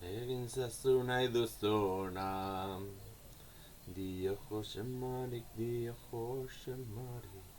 Egin zazu nahi duzuna. Dio Jose Marik, dio Jose Marik.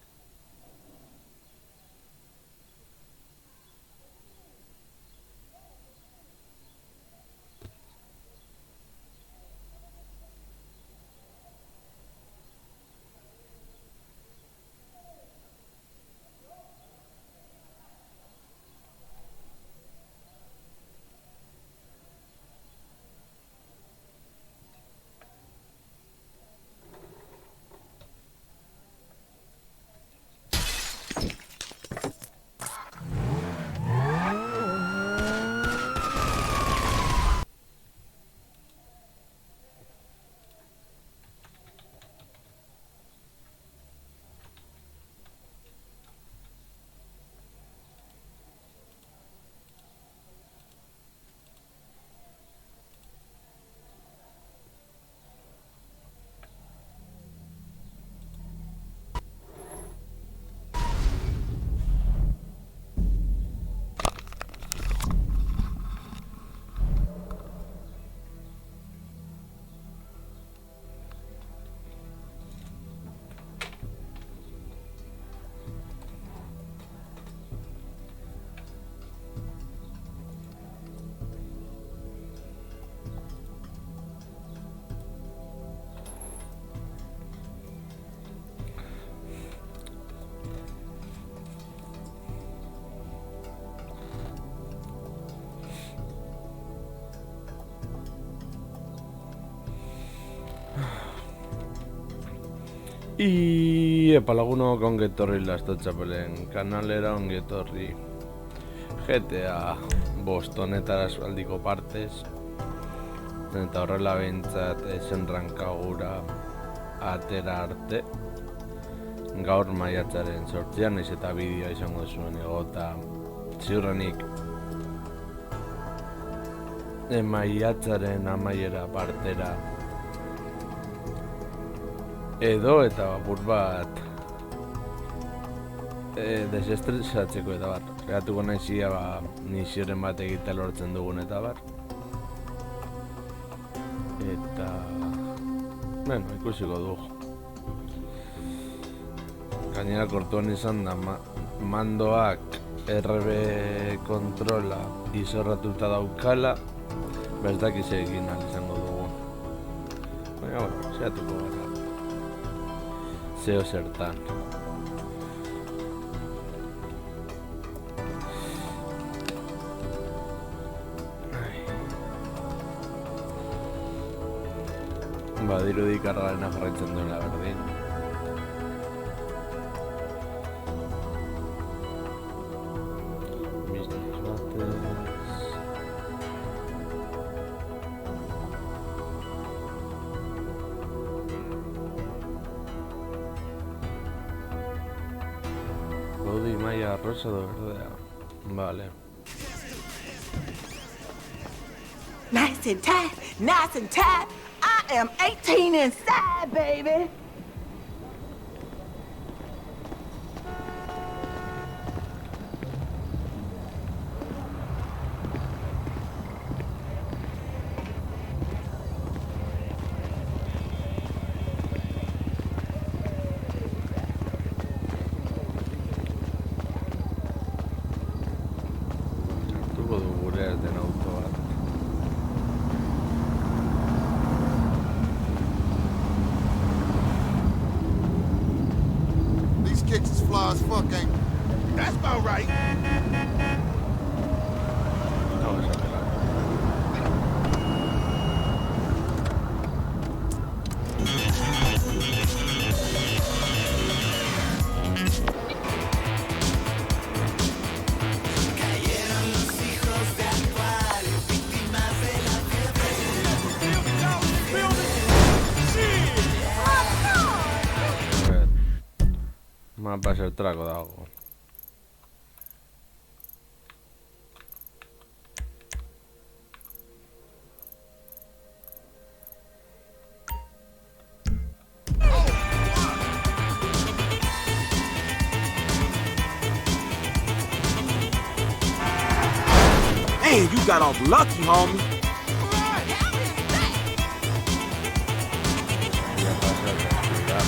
Epa lagunok ongetorri Lasto Txapelen kanalera, ongetorri GTA Bostonetara aldiko partez, eta horrela behintzat esenrankagura atera arte. Gaur maiatzaren 8an, naiz eta bideoa izango zuen egota ziurrenik maiatzaren amaiera partera edo eta apur bat desestresatzeko eta bar. Geratuko naizia nizioren bat egitea lortzen dugun eta bar. Eta ikusiko dugu. Gainera kortuan izan da mandoak RB kontrola izorratuta daukala, ez dakiz egin izango dugu. Baina, zehatuko gara. Zeo zertan. Badirudi kargarena jarraitzen duela berdin. Business bat. Audi Maya rosa de verde. Vale. Nice and tight, nice and tight. I am 18 inside, baby. Tubo de bureas de auto. These kicks is fly as fuck, ain't they? That's about right. No, esa que más va a ser trago de agua. Man, you got off lucky, homie. Ya pasa la actividad.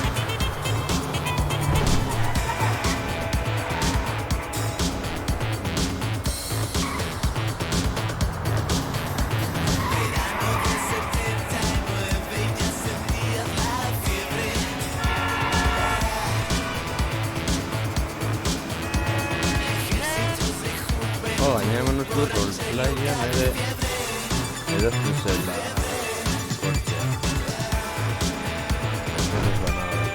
Oh, añadimos nuestro roleplay ya de destruirse la corte. Entonces van a ver.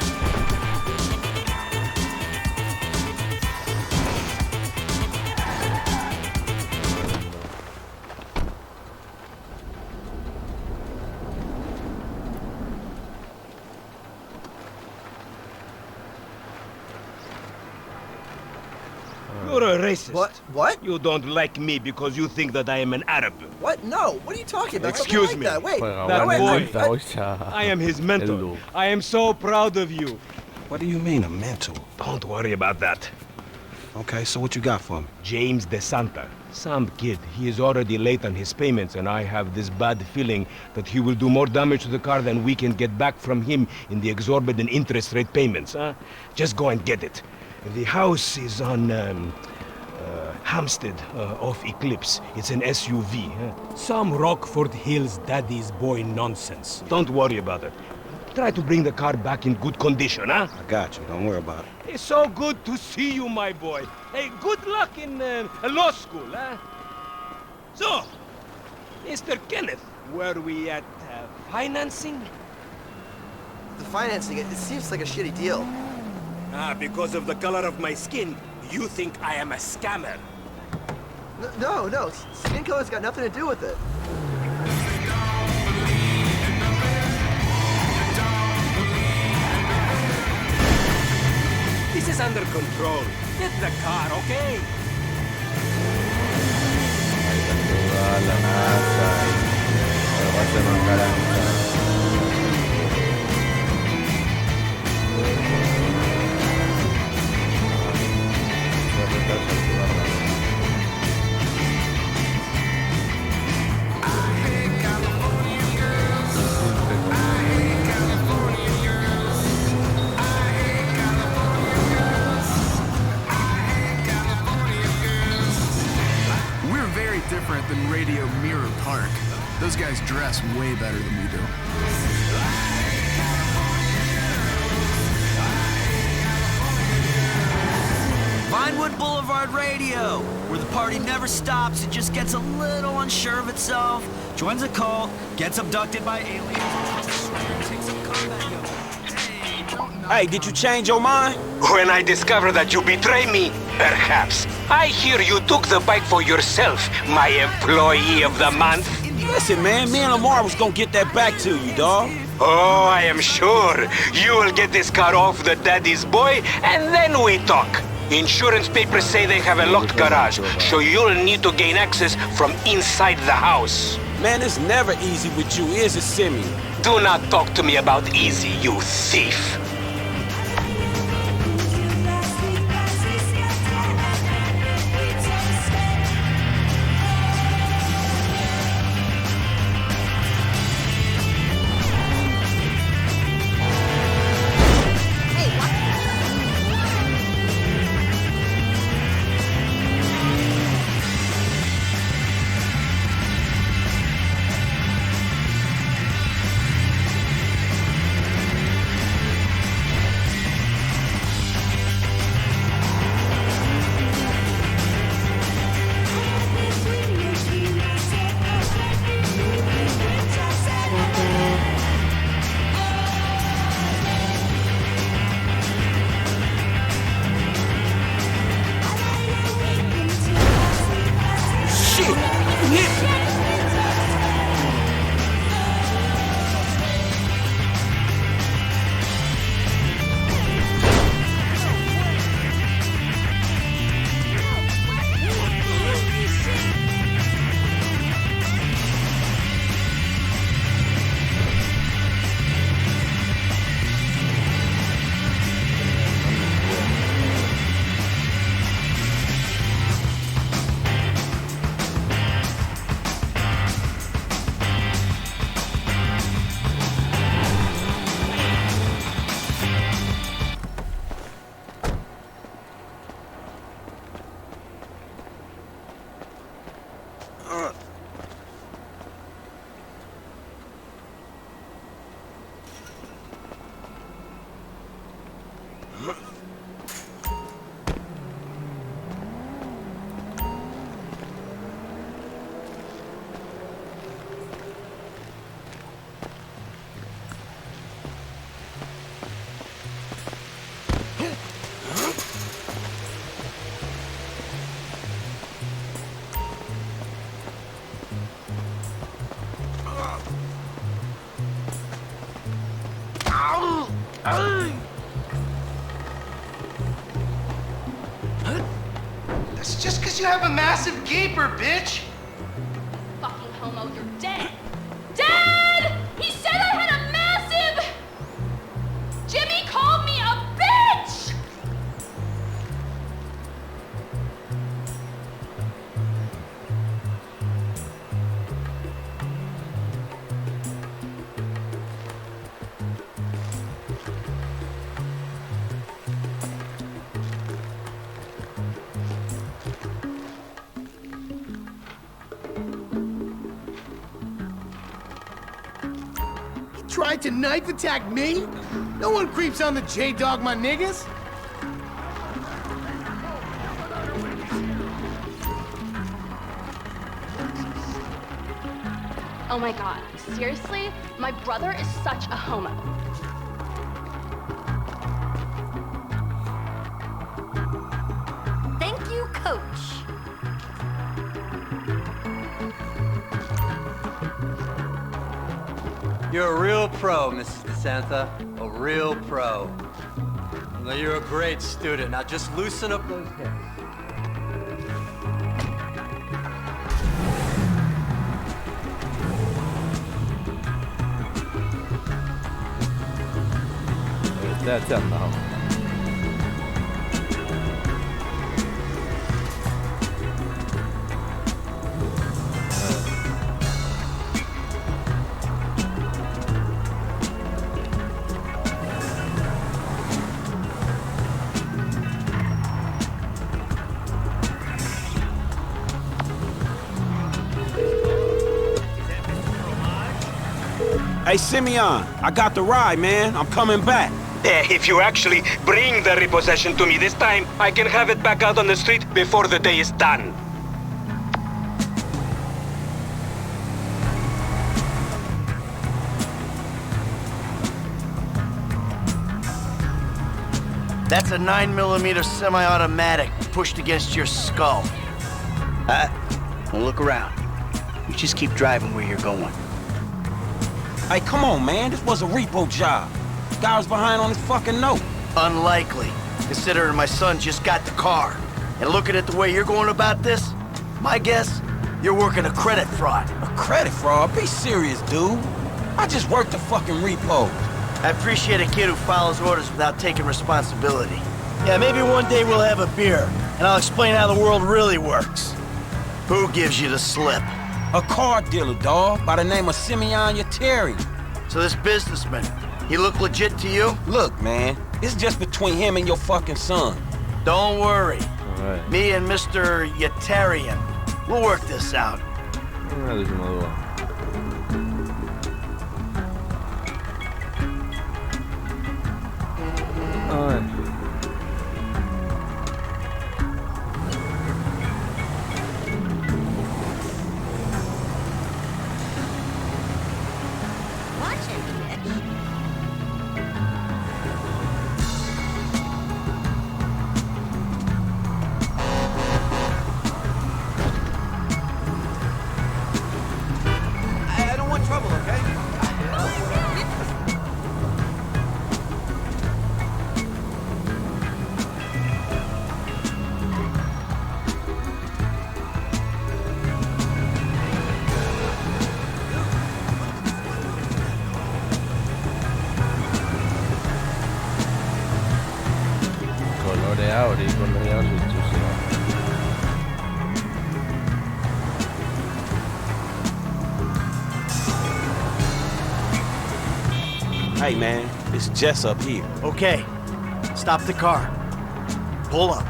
You're a racist. What? You don't like me because you think that I am an Arab. What? No. What are you talking about? Excuse Something me. like that. Wait. Juega That buena boy. nota, oicha. I am his mentor. Edu. I am so proud of you. What do you mean, a mentor? Don't worry about that. Okay, so what you got for me? James DeSanta. Some kid. He is already late on his payments, and I have this bad feeling that he will do more damage to the car than we can get back from him in the exorbitant interest rate payments, huh? Just go and get it. The house is on, Hampstead, off Eclipse. It's an SUV, huh? Some Rockford Hills daddy's boy nonsense. Don't worry about it. Try to bring the car back in good condition, huh? I got you. Don't worry about it. It's so good to see you, my boy. Hey, good luck in law school, huh? So, Mr. Kenneth, were we at financing? The financing, it seems like a shitty deal. Ah, because of the color of my skin, you think I am a scammer. No. Skin color's got nothing to do with it. This is under control. Get the car, okay? Toda la NASA. Pero va a ser más garantía. We're very different than Radio Mirror Park. Those guys dress way better than we do. Vinewood Boulevard Radio, where the party never stops, it just gets a little unsure of itself, joins a cult, gets abducted by aliens, and tries to surrender and take some combat yoga. Hey, did you change your mind? When I discover that you betray me, perhaps. I hear you took the bike for yourself, my employee of the month. Listen, man, me and Lamar was gonna get that back to you, dawg. Oh, I am sure. You will get this car off the daddy's boy, and then we talk. Insurance papers say they have a locked garage, so you'll need to gain access from inside the house. Man, it's never easy with you, is it, Simeon? Do not talk to me about easy, you thief. That's just because you have a massive gaper, bitch. Fucking homo, you're dead. Dead! He said I had a massive... Jimmy called me a bitch! Tried to knife attack me? No one creeps on the J-Dog, my niggas. Oh my god, seriously? My brother is such a homo. Thank you, Coach. You're a real pro, Mrs. DeSanta. A real pro. Well, you're a great student. Now just loosen up those hips. That's it now. Hey, Simeon, I got the ride, man. I'm coming back. If you actually bring the repossession to me this time, I can have it back out on the street before the day is done. That's a 9mm semi-automatic pushed against your skull. Well, look around. You just keep driving where you're going. Hey, come on, man. This was a repo job. Guy was behind on his fucking note. Unlikely. considering my son just got the car. And looking at the way you're going about this, my guess, you're working a credit fraud. A credit fraud? Be serious, dude. I just worked the fucking repo. I appreciate a kid who follows orders without taking responsibility. Yeah, maybe one day we'll have a beer, and I'll explain how the world really works. Who gives you the slip? A car dealer, dawg, by the name of Simeon Yetarian. So this businessman, he look legit to you? Look, man, it's just between him and your fucking son. Don't worry. Alright. Me and Mr. Yetarian, we'll work this out. I don't want trouble, okay? Coloreado y coloreado sucio. Hey, man, it's Jess up here. Okay, stop the car. Pull up.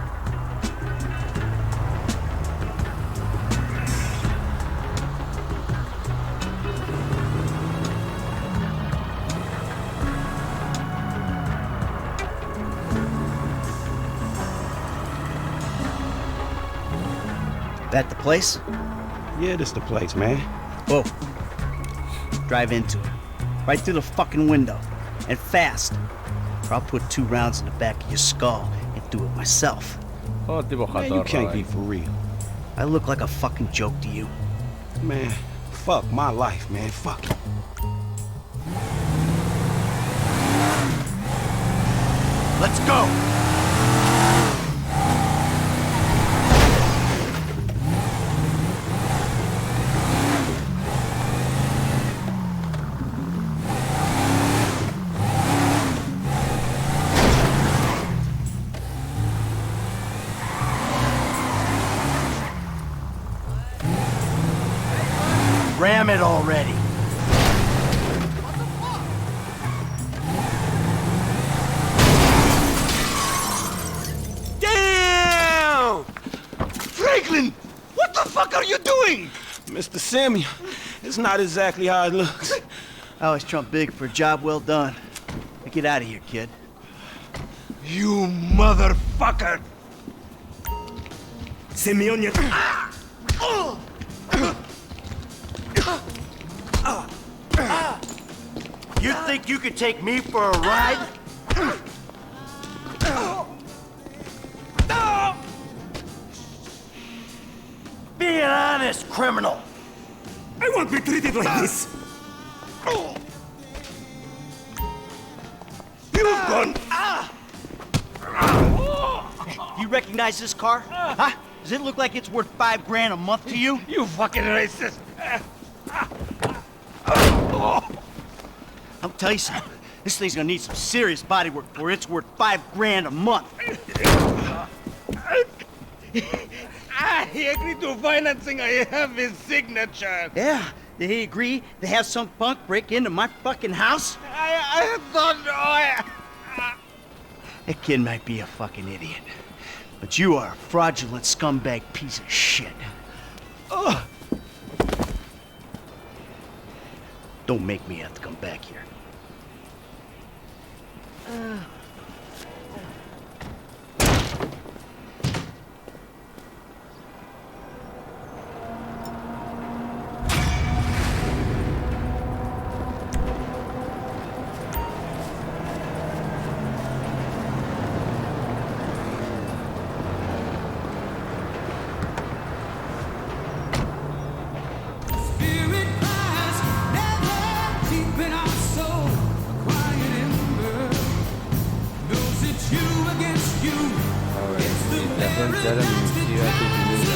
That the place? Yeah, this the place, man. Whoa. Drive into it. Right through the fucking window. And fast. Or I'll put 2 rounds in the back of your skull and do it myself. Oh, tipo Man, you can't jatorra, be for real. I look like a fucking joke to you. Man, fuck my life, man. Fuck it. Let's go! Ram it already. Damn! Franklin! What the fuck are you doing? Mr. Simeon, it's not exactly how it looks. I always trump big for a job well done. Now get out of here, kid. You motherfucker! Simeon, you... You think you could take me for a ride? Be an honest criminal. I won't be treated like this. You've gone... You recognize this car? Huh? Does it look like it's worth $5 grand a month to you? You fucking racist! I'll tell you something. This thing's gonna need some serious body work before it's worth $5 grand a month. I agree to financing. I have his signature. Yeah, did he agree to have some punk break into my fucking house? I don't know. That kid might be a fucking idiot, but you are a fraudulent scumbag piece of shit. Ugh. Don't make me have to come back here. Spirit cries, never keeping our soul. influențarea misiva culturii.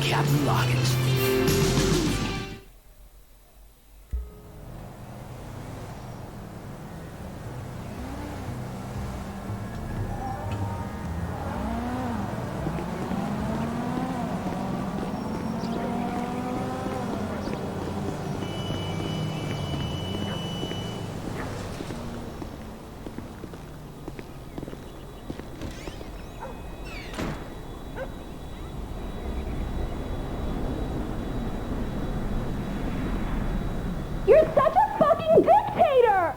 Captain Loggins. You're such a fucking dictator!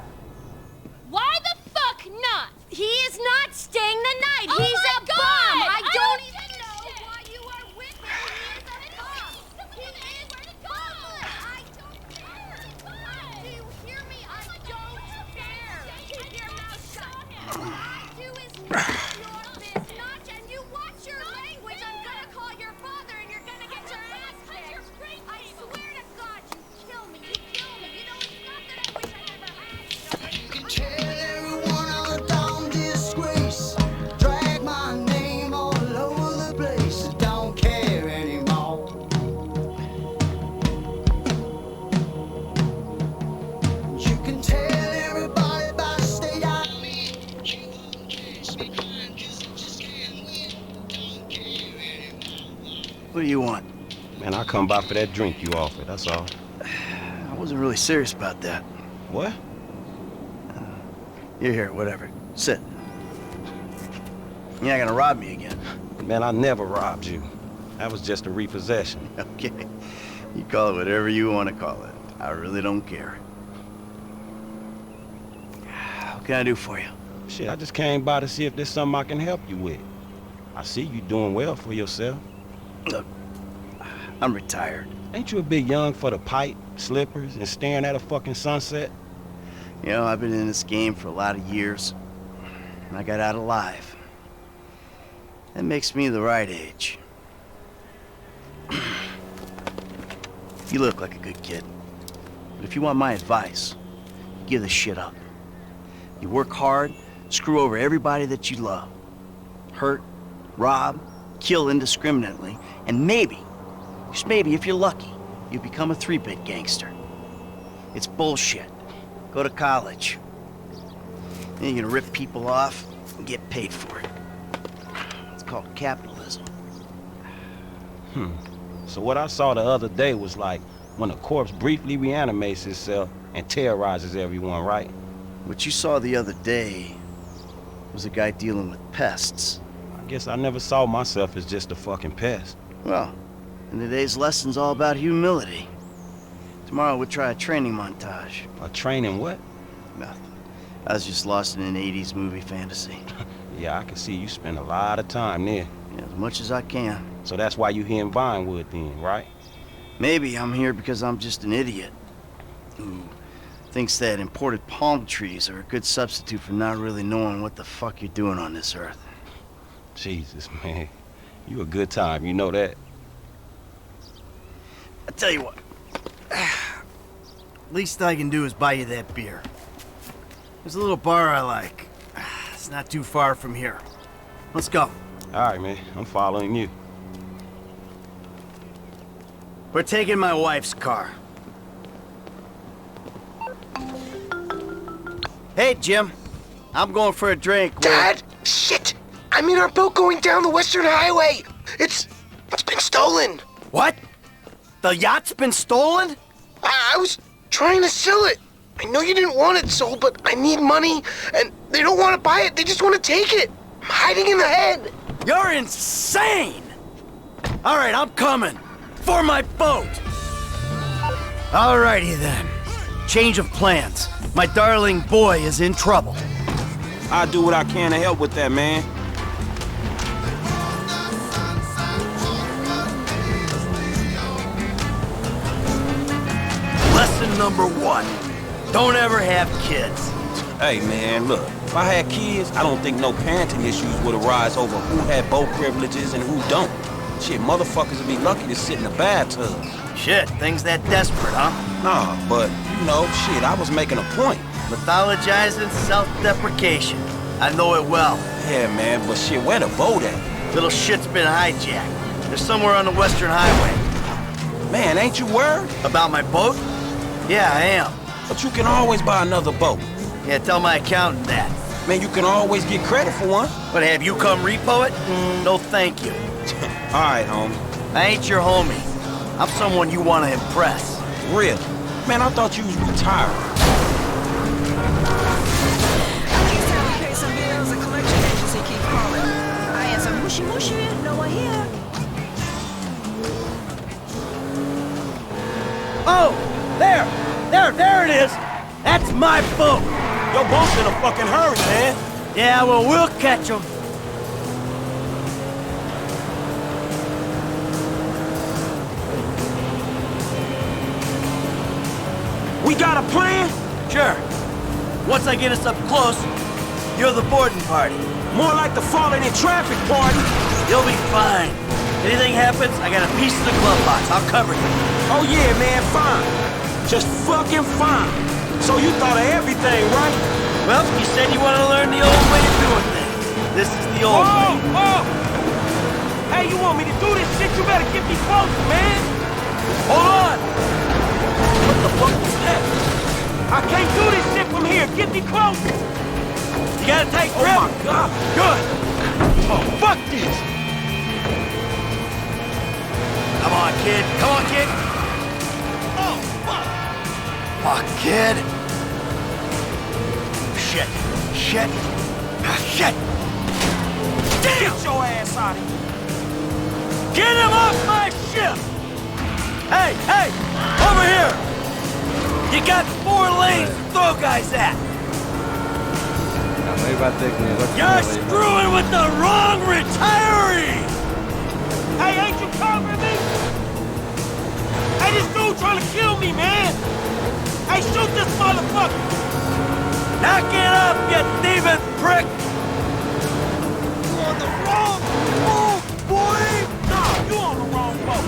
Why the fuck not? He is not staying the night. Oh He's my a God! bum. I don't even even know why you are with him. He is a bum. He is a bum. I don't care. Do you hear me? I don't care. Keep your mouth shut. What I do is none of your business. And you watch your language. I'm gonna call your father and you're gonna get your ass kicked. I swear to God, you kill me. You kill me. You know, it's not that I wish I never had. You can tell everyone I'm a dumb disgrace. Drag my name all over the place. I don't care anymore. You can tell everybody by the state I live. You won't catch me crying 'cause I just can't win. Don't care anymore. What do you want? Man, I come by for that drink you offered, that's all. I wasn't really serious about that. What? You're here, whatever. Sit. You're not gonna rob me again. Man, I never robbed you. That was just a repossession. Okay. You call it whatever you want to call it. I really don't care. What can I do for you? Shit, I just came by to see if there's something I can help you with. I see you doing well for yourself. Look, I'm retired. Ain't you a bit young for the pipe, slippers, and staring at a fucking sunset? You know, I've been in this game for a lot of years, and I got out alive. That makes me the right age. You look like a good kid. But if you want my advice, give this shit up. You work hard, screw over everybody that you love. Hurt, rob, kill indiscriminately, and maybe, just maybe if you're lucky, you become a 3-bit gangster. It's bullshit. Go to college. Then you're gonna rip people off and get paid for it. It's called capitalism. So what I saw the other day was like when a corpse briefly reanimates itself and terrorizes everyone, right? What you saw the other day was a guy dealing with pests. I guess I never saw myself as just a fucking pest. Well, and today's lesson's all about humility. Tomorrow we'll try a training montage. A training what? Nothing. I was just lost in an 80s movie fantasy. Yeah, I can see you spend a lot of time there. Yeah, as much as I can. So that's why you here in Vinewood then, right? Maybe I'm here because I'm just an idiot who thinks that imported palm trees are a good substitute for not really knowing what the fuck you're doing on this earth. Jesus, man. You a good time, you know that? I tell you what. Least I can do is buy you that beer. There's a little bar I like. It's not too far from here. Let's go. All right, man. I'm following you. We're taking my wife's car. Hey, Jim. I'm going for a drink. Dad! Shit! I'm in our boat going down the Western Highway! It's been stolen! What? The yacht's been stolen? I was trying to sell it. I know you didn't want it sold, but I need money, and they don't want to buy it. They just want to take it. I'm hiding in the head. You're insane! All right, I'm coming. For my boat! Alrighty then. Change of plans. My darling boy is in trouble. I'll do what I can to help with that, man. Lesson number 1. Don't ever have kids. Hey, man, look. If I had kids, I don't think no parenting issues would arise over who had boat privileges and who don't. Shit, motherfuckers would be lucky to sit in a bathtub. Shit, things that desperate, huh? Nah, but, you know, shit, I was making a point. Mythologizing self-deprecation. I know it well. Yeah, man, but shit, where the boat at? Little shit's been hijacked. They're somewhere on the Western Highway. Man, ain't you worried? About my boat? Yeah, I am. But you can always buy another boat. Yeah, tell my accountant that. Man, you can always get credit for one. But have you come repo it? No thank you. All right, homie. I ain't your homie. I'm someone you want to impress. Really? Man, I thought you was retired. It's time to pay some bills. The collection agency keep calling. I answer mushy mushy. No one here. Oh! There! There it is! That's my boat! Your boat's in a fucking hurry, man. Yeah, well, we'll catch them. We got a plan? Sure. Once I get us up close, you're the boarding party. More like the falling in traffic party. You'll be fine. Anything happens, I got a piece of the glove box. I'll cover you. Oh yeah, man, fine. Just fucking fine. So you thought of everything, right? Well, you said you wanted to learn the old way of doing things. This is the old way. Oh! Hey, you want me to do this shit? You better get me close, man. Hold on. What the fuck was that? I can't do this shit from here. Get me close. You gotta take grip. Oh my God. Good. Oh, fuck this. Come on, kid. Come on, kid. Oh, fuck. Fuck, kid. Shit. Shit. Ah, shit. Damn. Get your ass out of here. Get him off my ship! Hey, hey! Over here! You got 4 lanes to throw guys at! You're screwing with the wrong retiree! Hey, ain't you covering me? Hey, this dude trying to kill me, man! Hey, shoot this motherfucker! Knock it up, you thieving prick! You on the wrong move, boy! Nah, you on the wrong boat!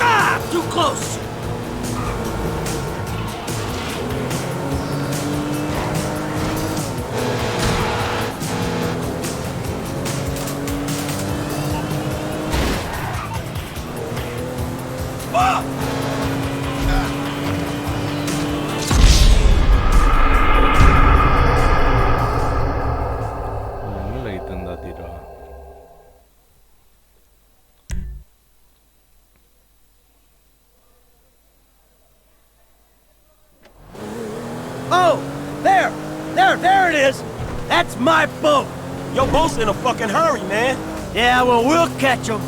Ah! Too close! There it is! That's my boat! Your boat's in a fucking hurry, man. Yeah, well, we'll catch him.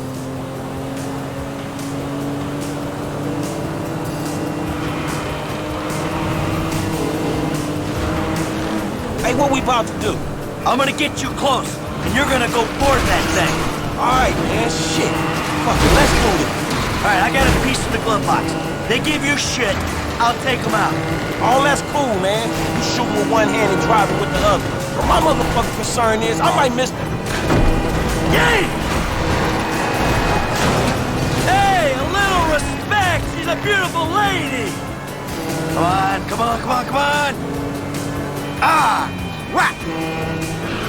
Hey, what we about to do? I'm gonna get you close, and you're gonna go board that thing. All right, man, shit. Fuck it, let's move it. All right, I got a piece in the glove box. They give you shit, I'll take them out. Oh, that's cool, man. You shoot with one hand and drive it with the other. But my motherfucking concern is I might miss... Yay! Hey, a little respect! She's a beautiful lady! Come on, come on, come on, come on! Ah! Whack!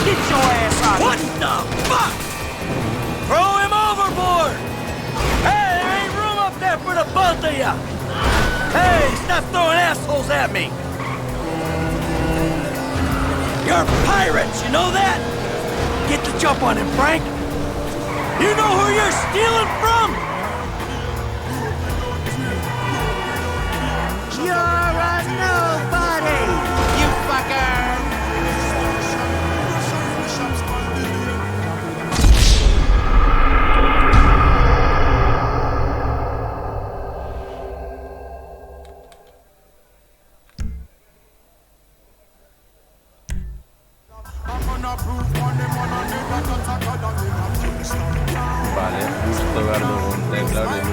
Get your ass out! What the fuck? Throw him overboard! Hey, there ain't room up there for the both of you! Hey, stop throwing assholes at me! You're pirates, you know that? Get the jump on him, Frank! You know who you're stealing from? You're a nobody, you fucker! Vale, justo verlo contemplar el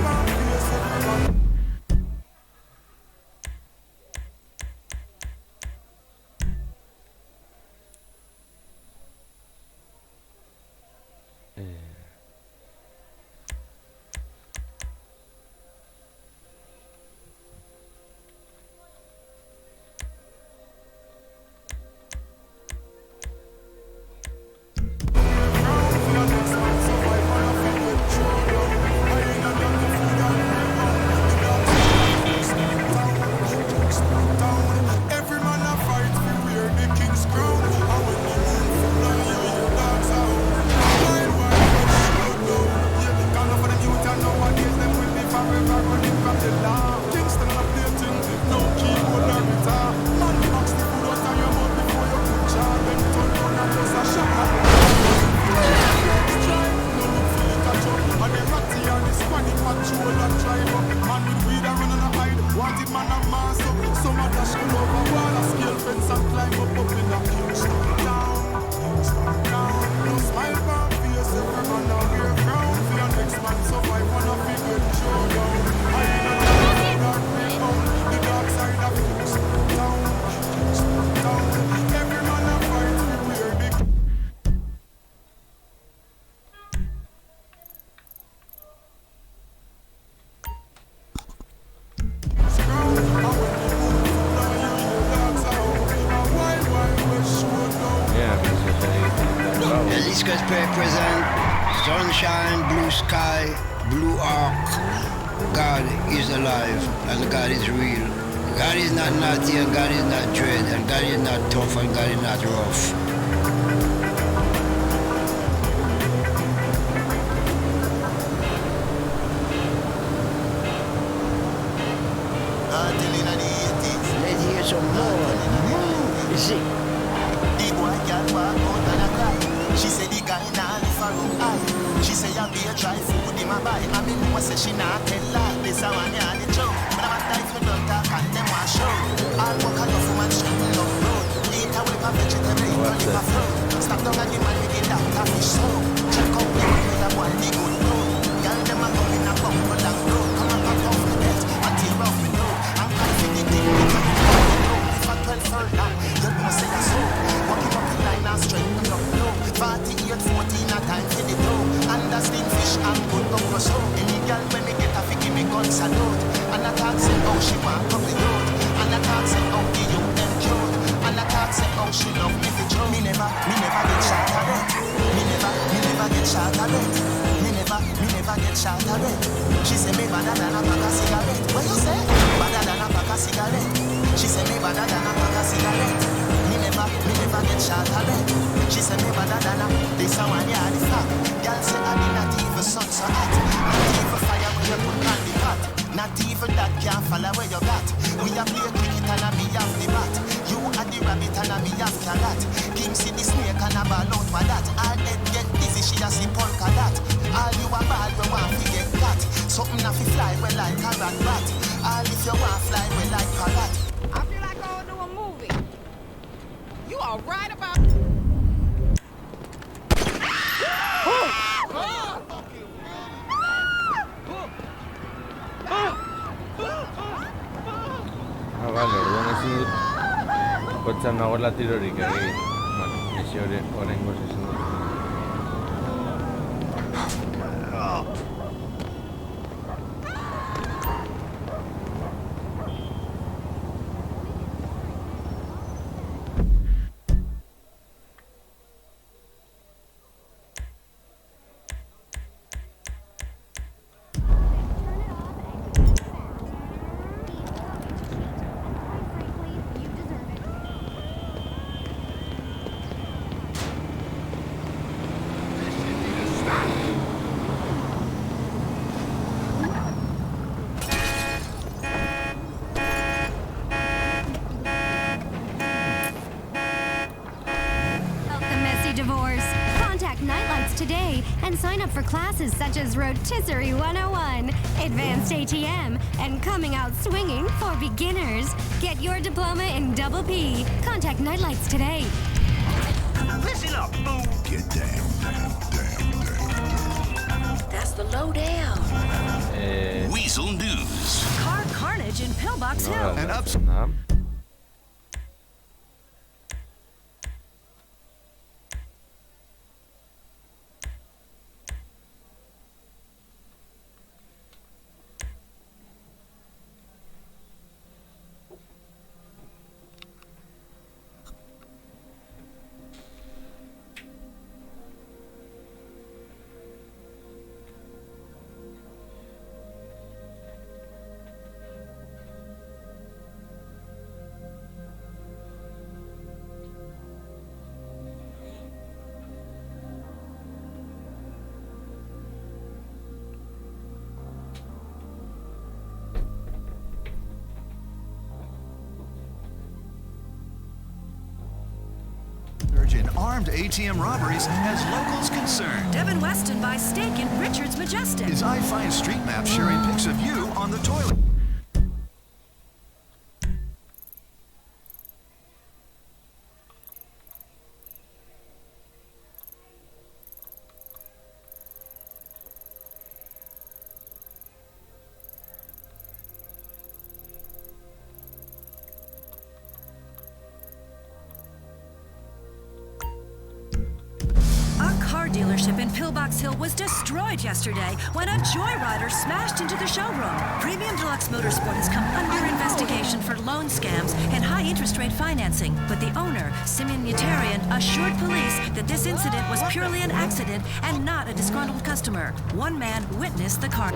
Present, sunshine, blue sky, blue arc. God is alive and God is real. God is not naughty and God is not dread and God is not tough and God is not rough. Let's hear some more. You see? The boy can't walk out and a cry. She said the guy nah live for room eye. She say I be a dry food in my buy. I mean who say she nah tell lie. This a one ya the joke. But I'm a type for don't talk and them want show. All work and love woman straight in love road. Eat a whip and vegetable, eat only my fruit. Stop down and the man with the doctor fish soap. Check out the one with a boy the good road. Girl them a come in a bumble and road. Come and pop off me bed and tear off me nose. I'm confident in me come in on the road. If I 12 furlong, you know say a soul. Walking up the line and straight me up low. 48, 14 a time for the dough. Understand fish and good up for so. Any girl when me get a fi give me gun salute. And I talk say how she want up the road. And I talk say how the youth them cute. And I talk say how she love me for Joe. Me never get shot at it. Me never get shot at it. Me never get shot at it. She say me better than a pack of cigarette. What you say? Better than a pack of cigarette. She say me better than a pack of cigarette. Me never get shot at it. She say me better than a. This a one ya the fact. Girl say I did not even sun so hot. Not even fire when you put on the pot. Not even that can follow where you got. that. We a play cricket and a me have the bat. You are the rabbit and a me have carrot. King see the snake and a ball out for that. All head get busy, she a see polka dot. All you a ball we want to get cat. Something a fi fly well like a rat bat. All if you want fly well like parrot. I feel like going to a movie. You are right about. Ah, vale, orduan ezin dut kotxan nagoela tirorik egin. Vale, ezi horrengoz ezin dut. Today and sign up for classes such as Rotisserie 101, Advanced ATM, and Coming Out Swinging for beginners. Get your diploma in Double P. Contact Nightlights today. Listen up, boo. Get down. That's the lowdown. Weasel News. Car carnage in Pillbox Hill. And up. In armed ATM robberies has locals concerned. Devin Weston buys steak in Richard's Majestic. His iFind Street Map sharing pics of you on the toilet. Dealership in Pillbox Hill was destroyed yesterday when a joyrider smashed into the showroom. Premium Deluxe Motorsport has come under investigation for loan scams and high interest rate financing, but the owner, Simeon Yetarian, assured police that this incident was purely an accident and not a disgruntled customer. One man witnessed the car.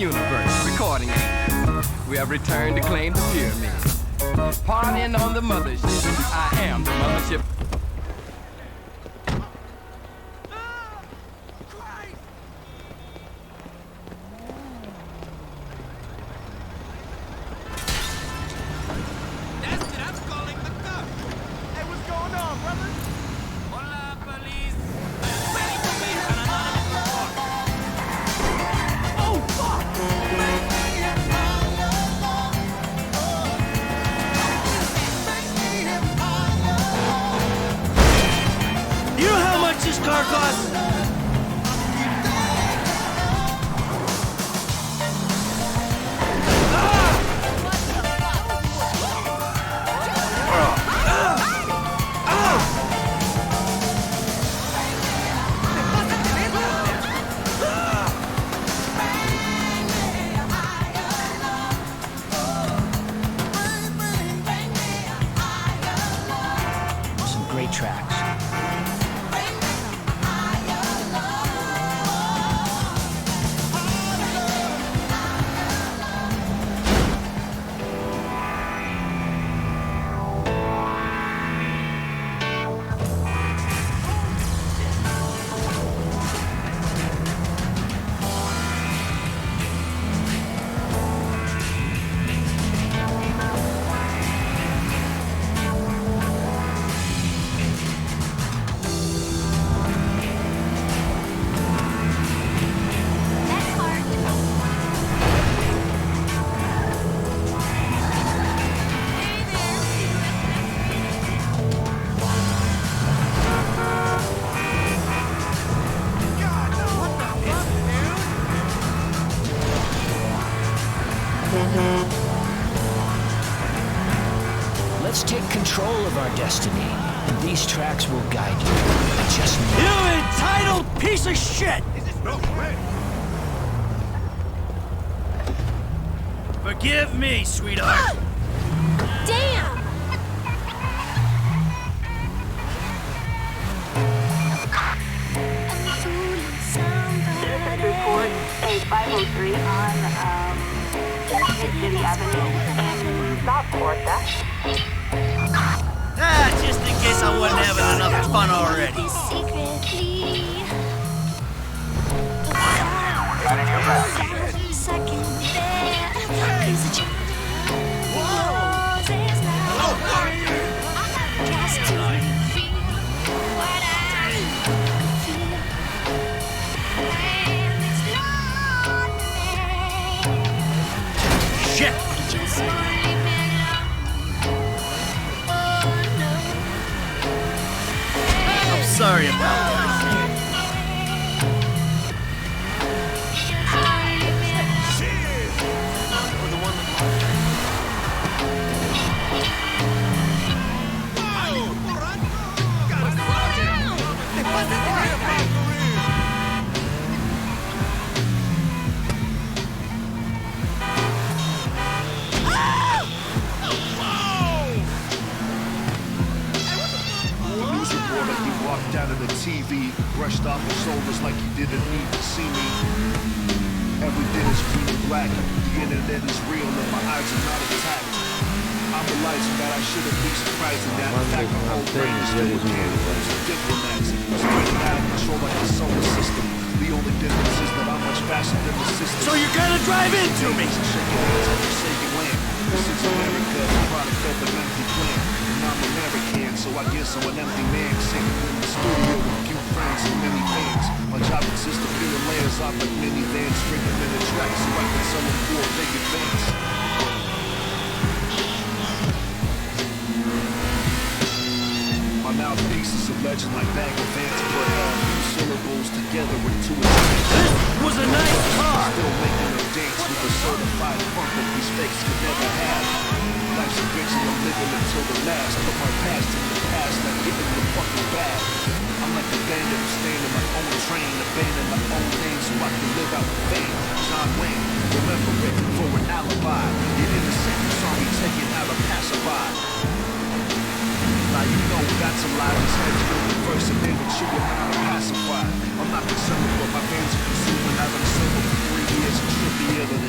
universe, recording angel. We have returned to claim the pyramid. Partying on the mothership. I am the mothership. This car costs? Some great tracks. Let's take control of our destiny, and these tracks will guide you. Just you entitled piece of shit! Forgive me, sweetheart. Damn! Citizens report a 503 on Mid-City Avenue in South Porta. Just in case I wasn't having enough fun already. Shit! I'm sorry about that. Walked out of the TV, brushed off his shoulders like he didn't need to see me. Everything is green and black. The internet is real and my eyes are not attacked. I'm realizing that I shouldn't be surprised in that. In fact, my whole brain is still with me. Diplomats, spreading out of control like the solar system. The only difference is that I'm much faster than the system. So you're gonna drive into me? Since America is a product of an empty plan. And I'm American, so I guess I'm an empty man. Sitting in the studio with a few friends and many fans. My job consists of peeling layers off like minivans, drinking in the track so I can sell them for a big advance. My mouthpiece is a legend like Bag of Vance, but few syllables together into a dance. This was a nice car! Still making them dance with a certified funk that these fakes could never have. Life's a bitch and I'm living until the last. Put my past in the past, not getting the fucking bad. I'm like a bandit who's staying in my own train, abandon my own name so I can live out the fame. John Wayne, remember it for an alibi. You're innocent, you saw me taken out a passerby. Now you know that's a lie. These heads filled with first and then with you and I'm pacified. I'm not concerned with what my fans are consuming. I've been sober for 3 years and should be here to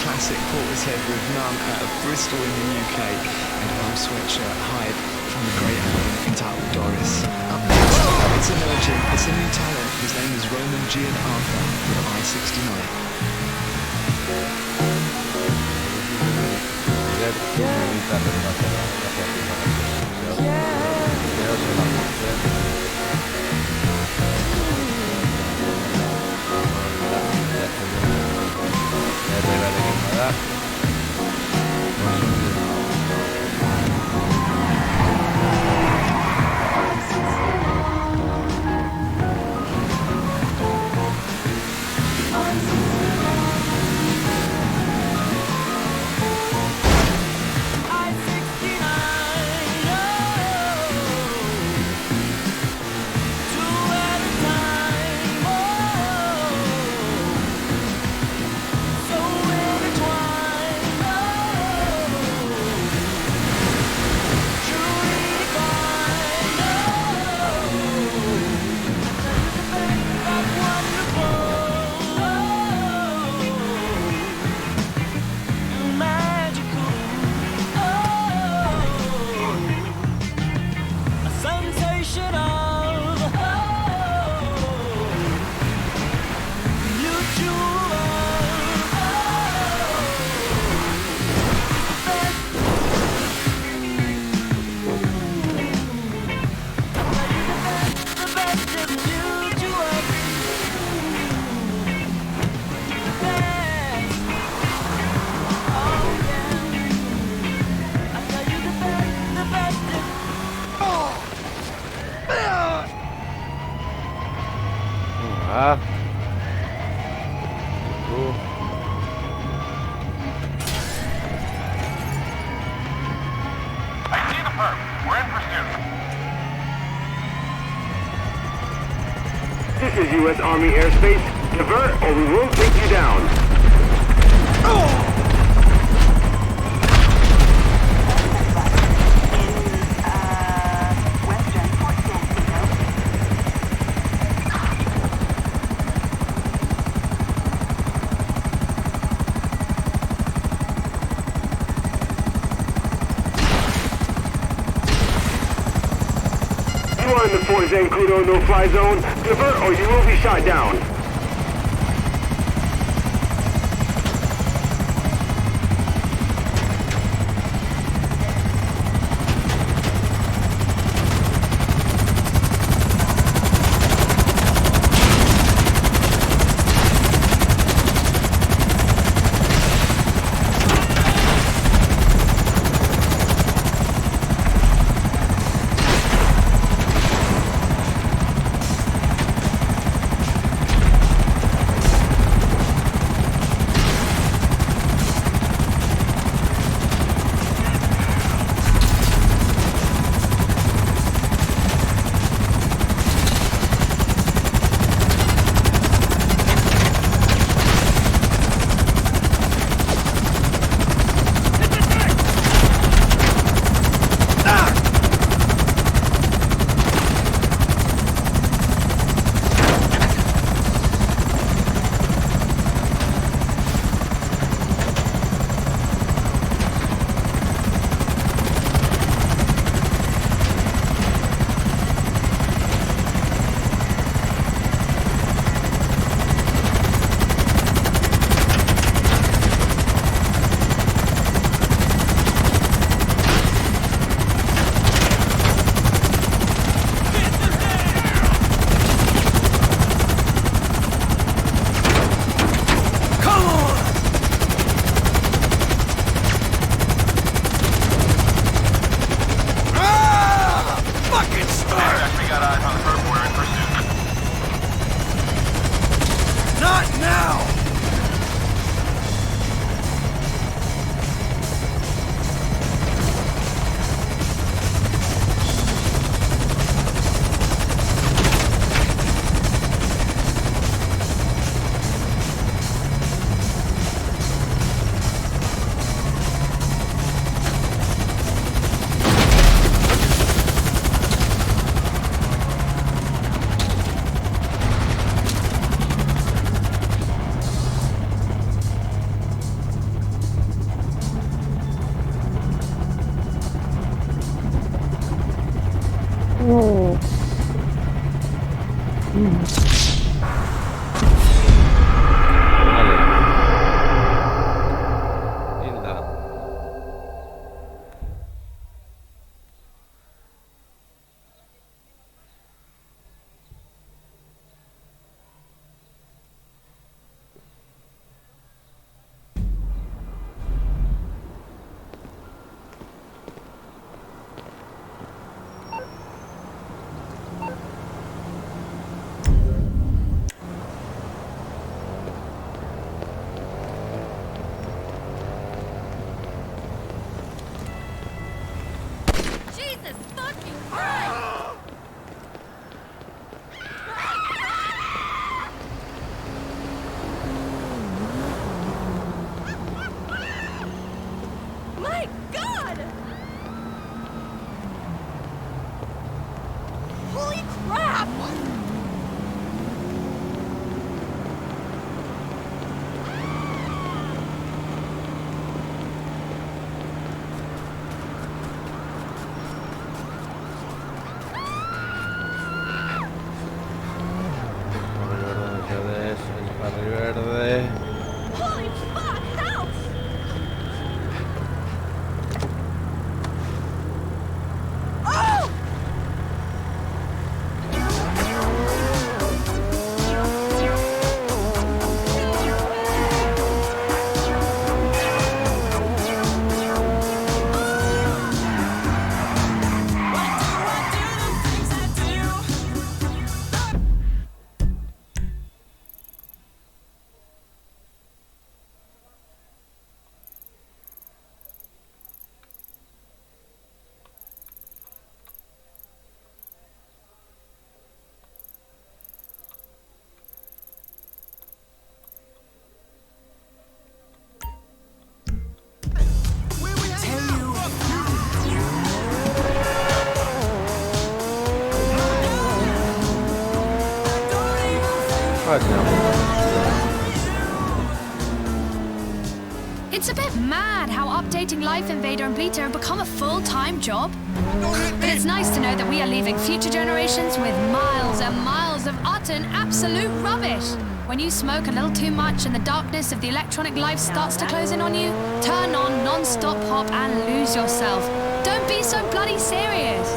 classic Portishead with None out of Bristol in the UK, and home sweatshirt Hyde from the great album entitled Doris. Up next, it's an urgent, it's a new talent. His name is Roman Gian Arthur with I-69. This is U.S. Army airspace. Divert or we will take you down. You are in the Fort Zancudo no-fly zone. Divert or you will be shot down. It's a bit mad how updating Life Invader and Bleater have become a full-time job. But it's nice to know that we are leaving future generations with miles and miles of utter and absolute rubbish. When you smoke a little too much and the darkness of the electronic life starts to close in on you, turn on non-stop hop and lose yourself. Don't be so bloody serious.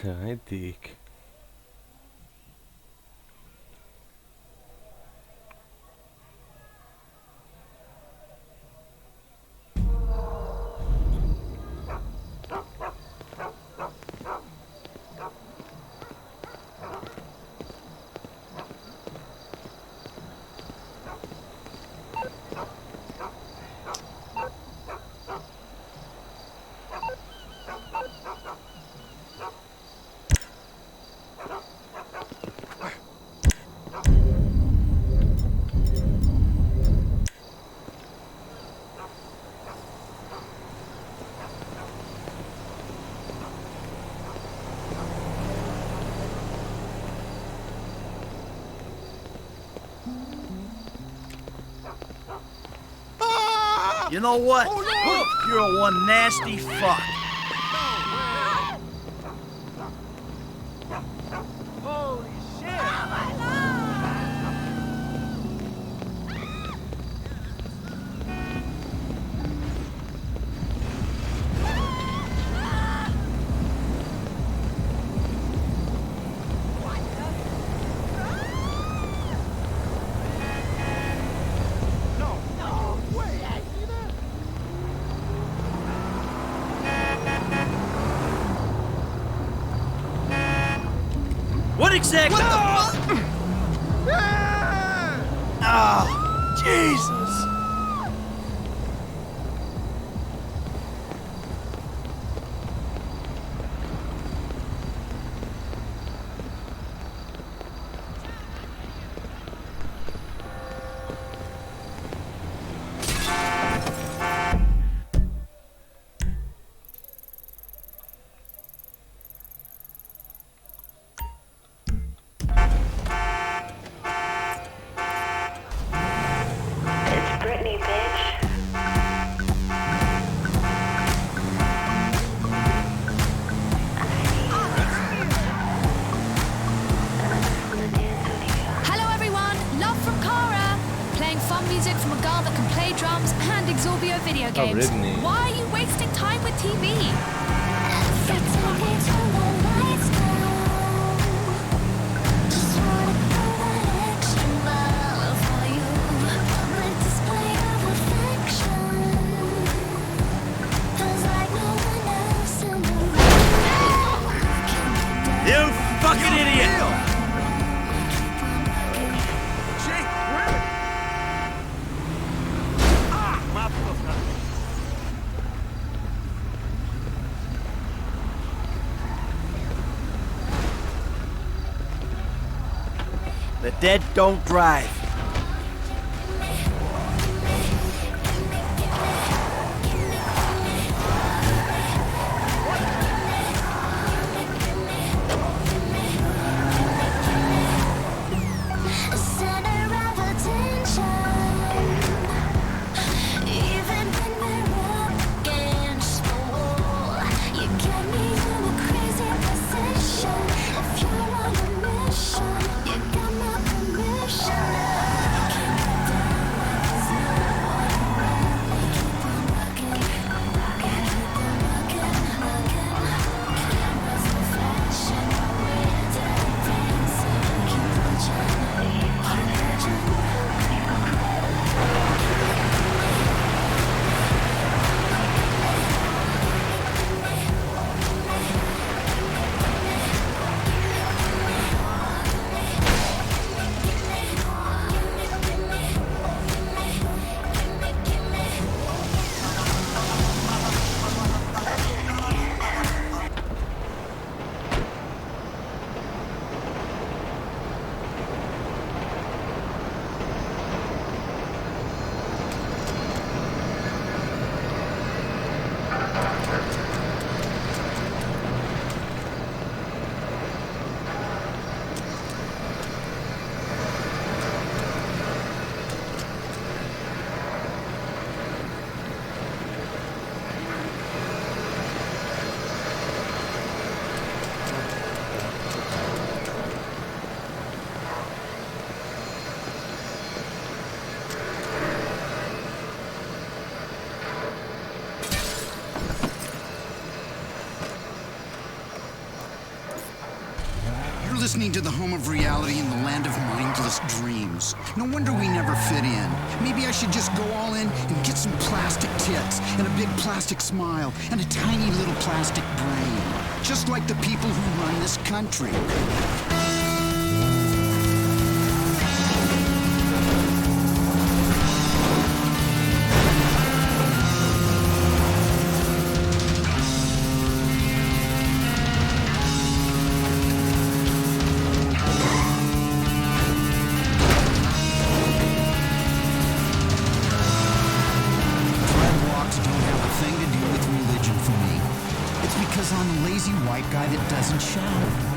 Zergatik. You know what? You're a one nasty fuck. Holy shit! What exactly? Ah, Jesus! Hello everyone, Love from Cara. Playing fun music from a girl that can play drums and Exorbio video games. Britney. Why are you wasting time with TV? You fucking idiot! The dead don't drive. listening to the home of reality in the land of mindless dreams. No wonder we never fit in. Maybe I should just go all in and get some plastic tits and a big plastic smile and a tiny little plastic brain. Just like the people who run this country. Guy that doesn't shower.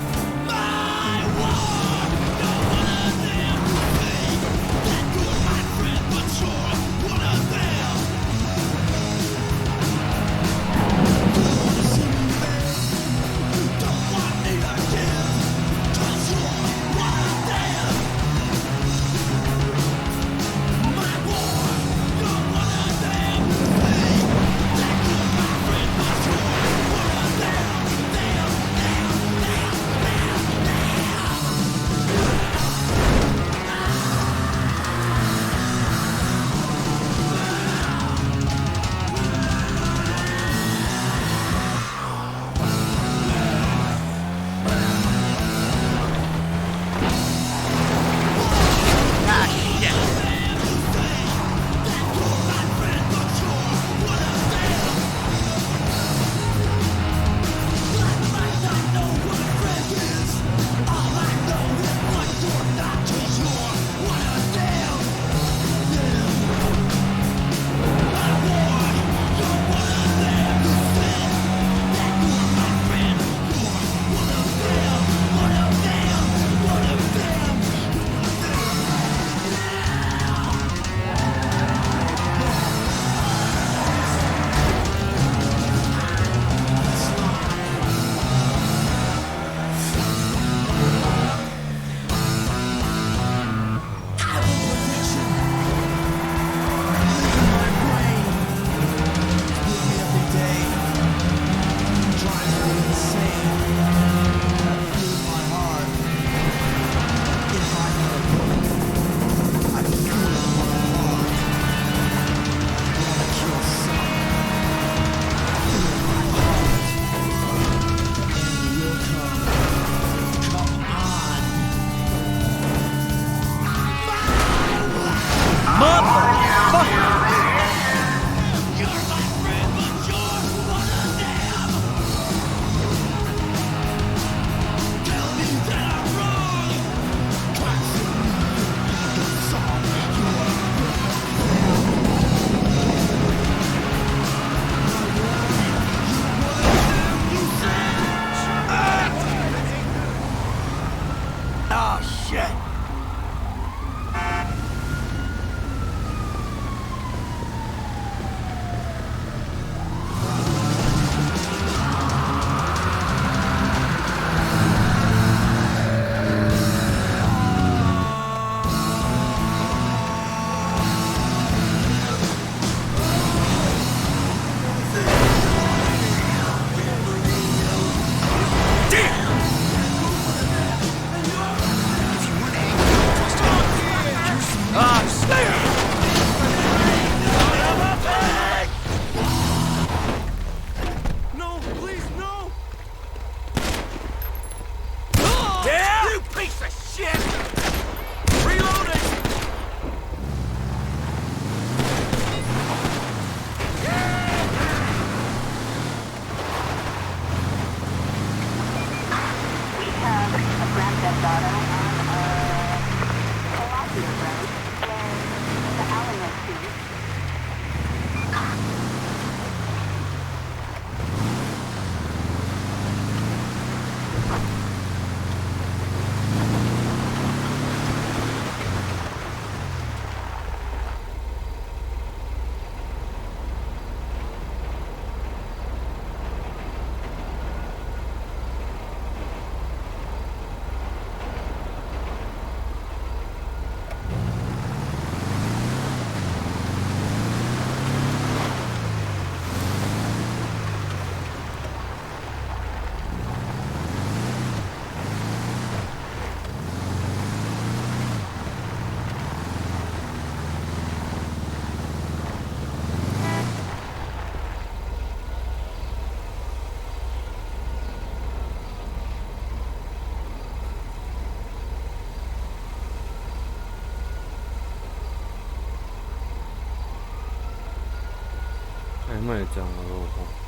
me echando loco.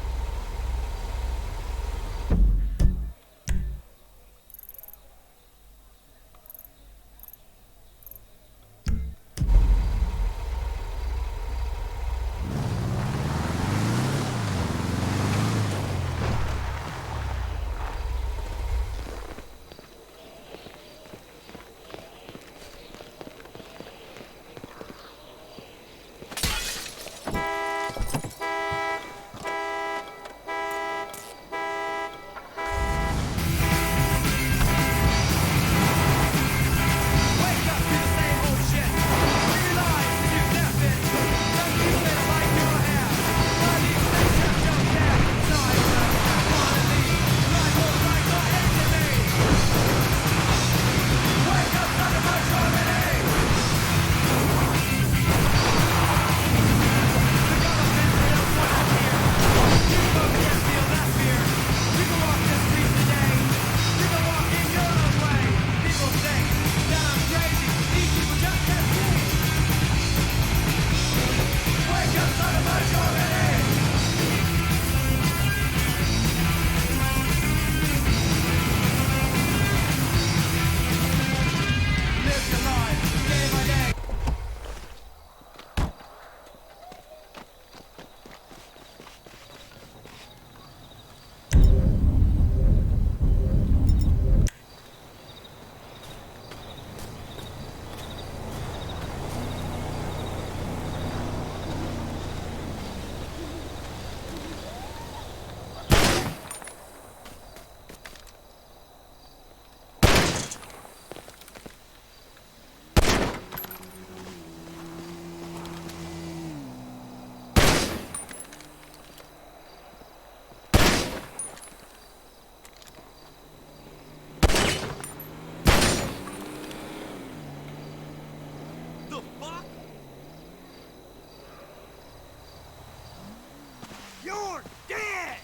You're dead!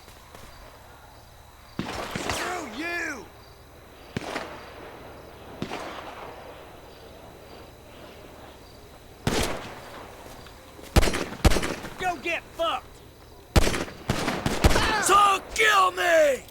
Screw you! Go get fucked! So kill me!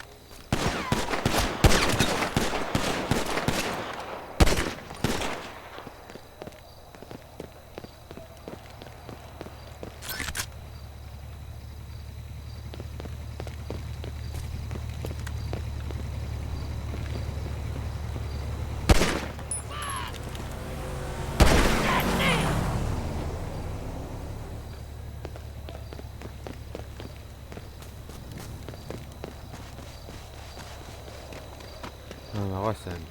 Venga, Watson.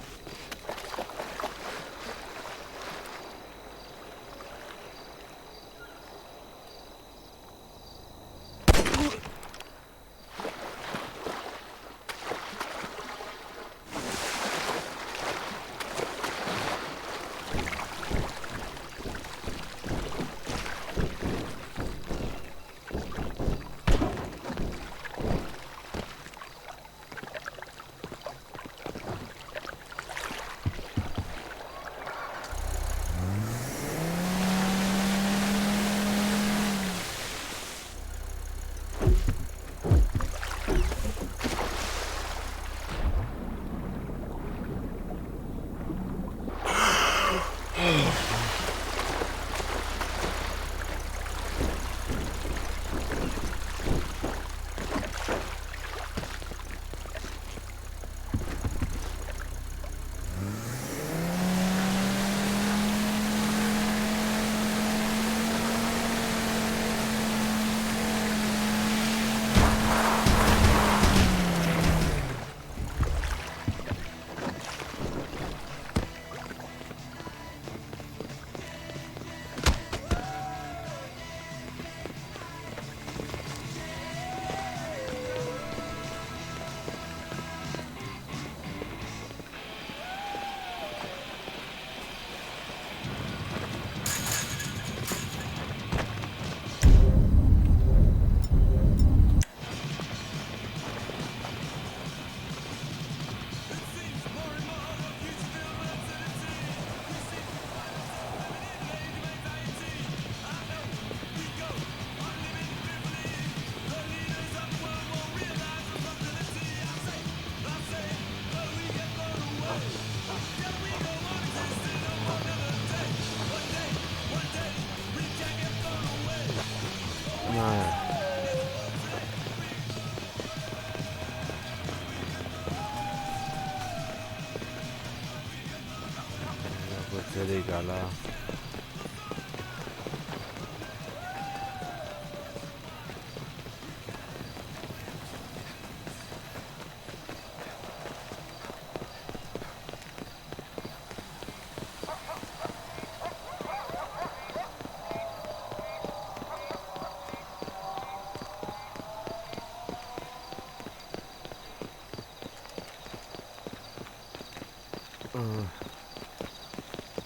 Cala.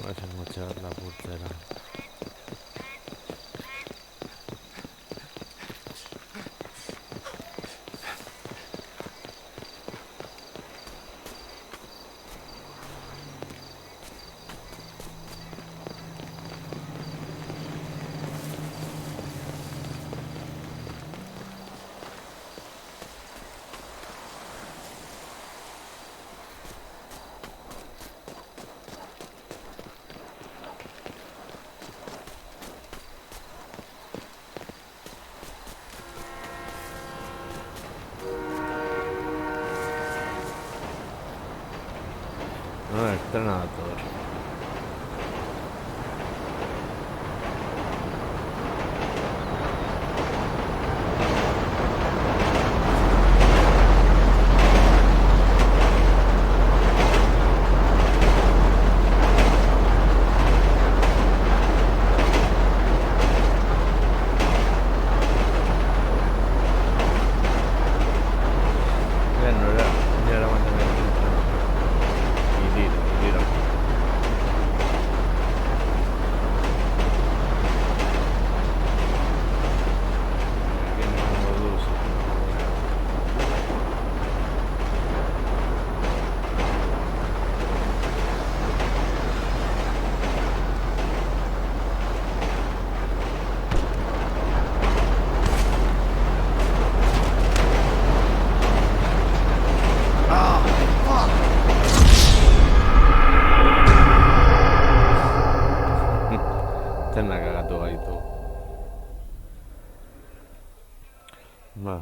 Vaya a mochar la portera. No, Exterminator.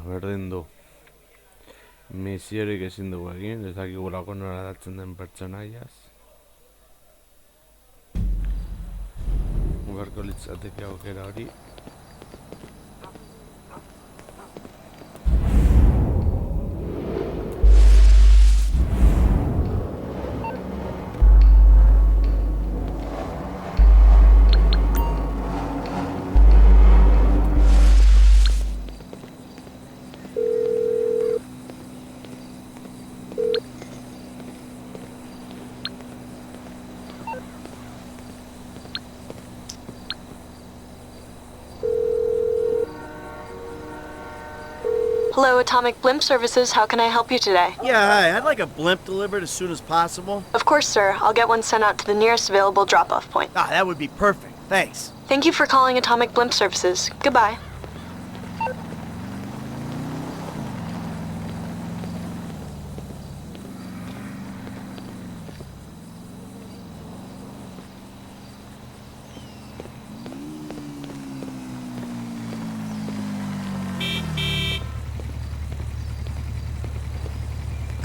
Berdin du. Misiorik ezin dugu egin, ez dakigulako nola datzen den pertsonaiaz. Ugarko litzateke aukera hori. Hello, Atomic Blimp Services. How can I help you today? Yeah, hi. I'd like a blimp delivered as soon as possible. Of course, sir. I'll get one sent out to the nearest available drop-off point. Ah, that would be perfect. Thanks. Thank you for calling Atomic Blimp Services. Goodbye.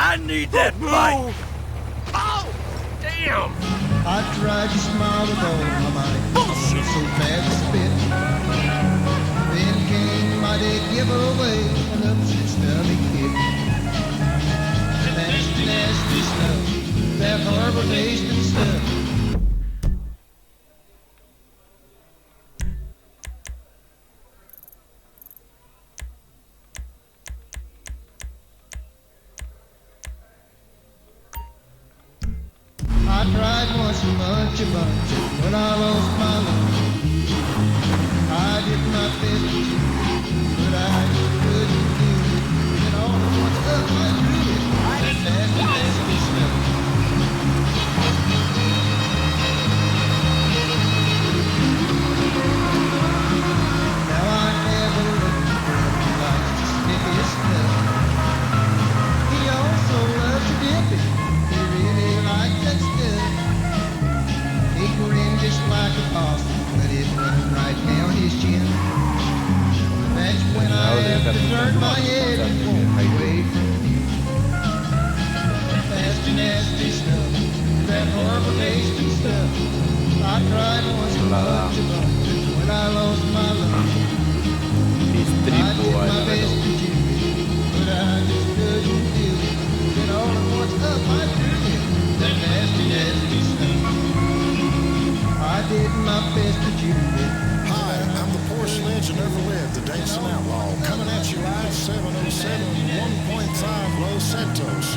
I need that bike. Oh, damn. I tried to smile with all my might. Bullshit. So bad to spit. Then came my day giveaway, an upset stomach hit. Nasty, nasty stuff. That horrible tasting stuff. I tried once a bunch, when I lost my love. I did my best, but I couldn't do it. And all at once up, I drew it. Nasty, nasty stuff. Now I never look for him like the snickiest stuff. He also loves to dip it. He really likes that stuff. He grinned just like a dog. Turn my head and walk away from you. Nasty, nasty stuff. That horrible tasting stuff. I cried once a bunch when I lost my love. I did my best to do it, but I just couldn't do it. Then all at once up I threw it. That nasty, nasty stuff. I did my best to do it. Hi, I'm the poorest legend ever lived, the Dancing Outlaw, coming at you live 707 1.5 Los Santos.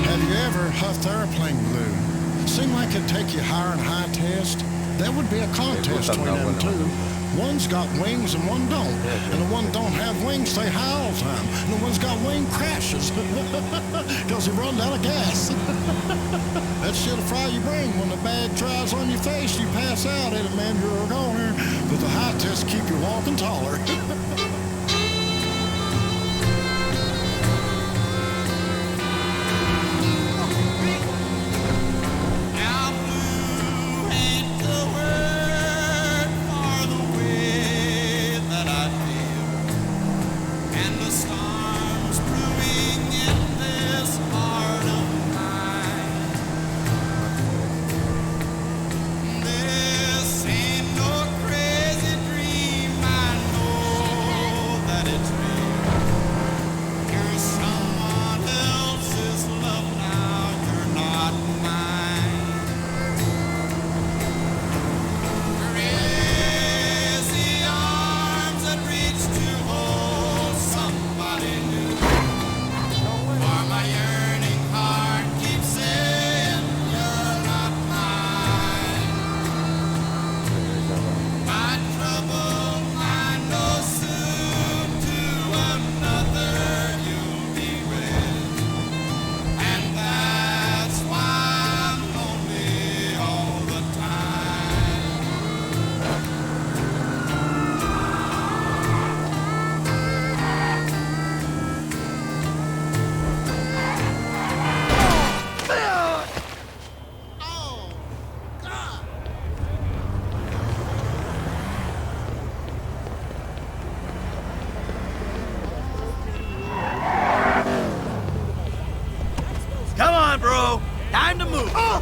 Have you ever huffed airplane glue? Seem like it'd take you higher and high test? That would be a contest between them two. One's got wings and one don't. And the one don't have wings stay high all the time. And the one's got wing crashes. Because he run out of gas. That shit'll fry your brain. When the bag dries on your face, you pass out. It'll man, you're a goner. But the high test keep you walking taller. Time to move. Low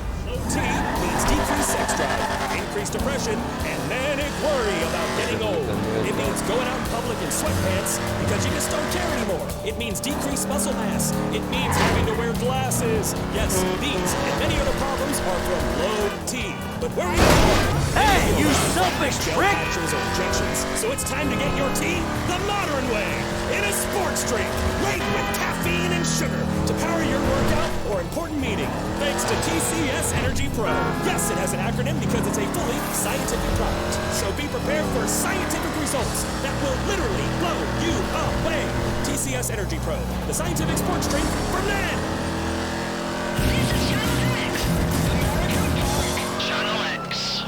T means decreased sex drive, increased depression, and manic worry about getting old. It means going out in public in sweatpants because you just don't care anymore. It means decreased muscle mass. It means having to wear glasses. Yes, these and many other problems are from low T. But where are you going? Hey, you selfish prick! Patches or injections. So it's time to get your tea the modern way. In a sports drink, laden with caffeine and sugar to power your workout or important meeting. Thanks to TCS Energy Pro. Yes, it has an acronym because it's a fully scientific product. So be prepared for scientific results that will literally blow you away. TCS Energy Pro, the scientific sports drink for men. Channel X.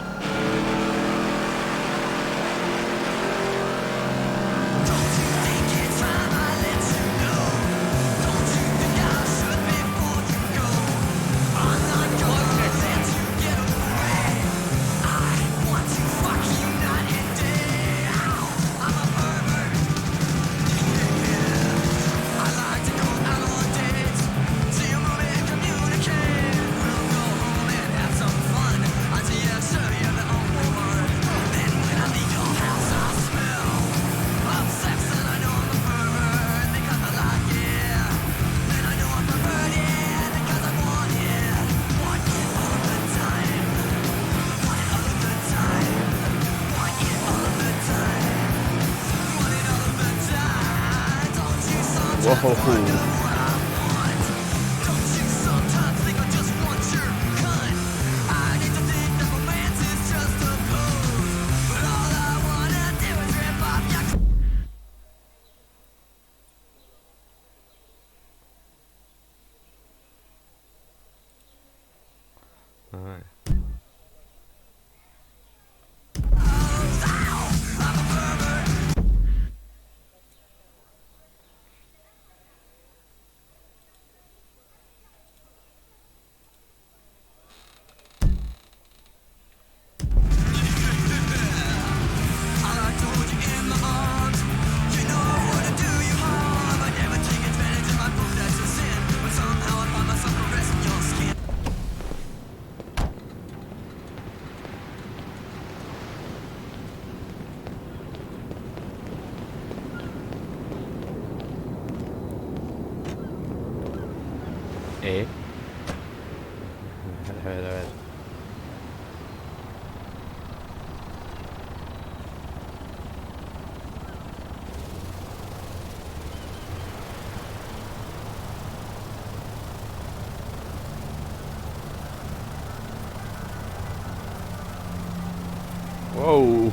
Whoa. Alright. A ver. Wow.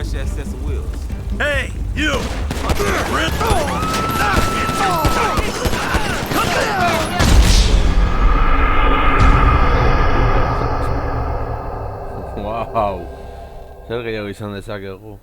fresh ass sets of wheels. Hey, you! Wow. Zer gehiago izan dezakegu.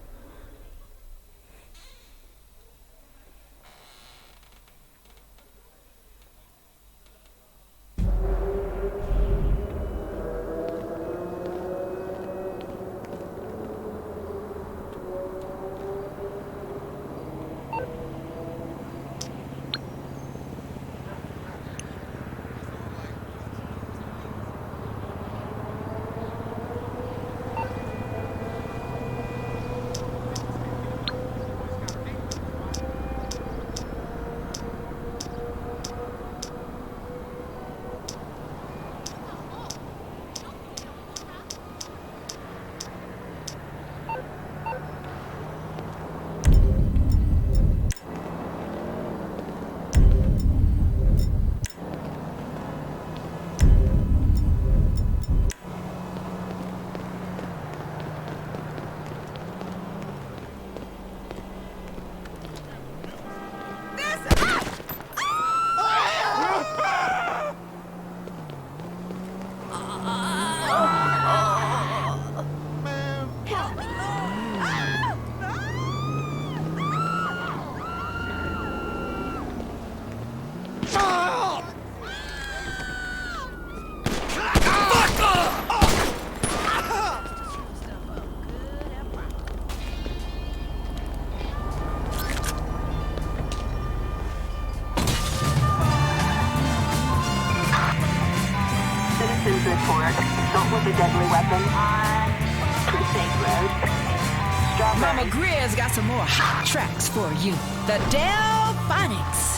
Mama Greer's got some more hot tracks for you. The Delphonics.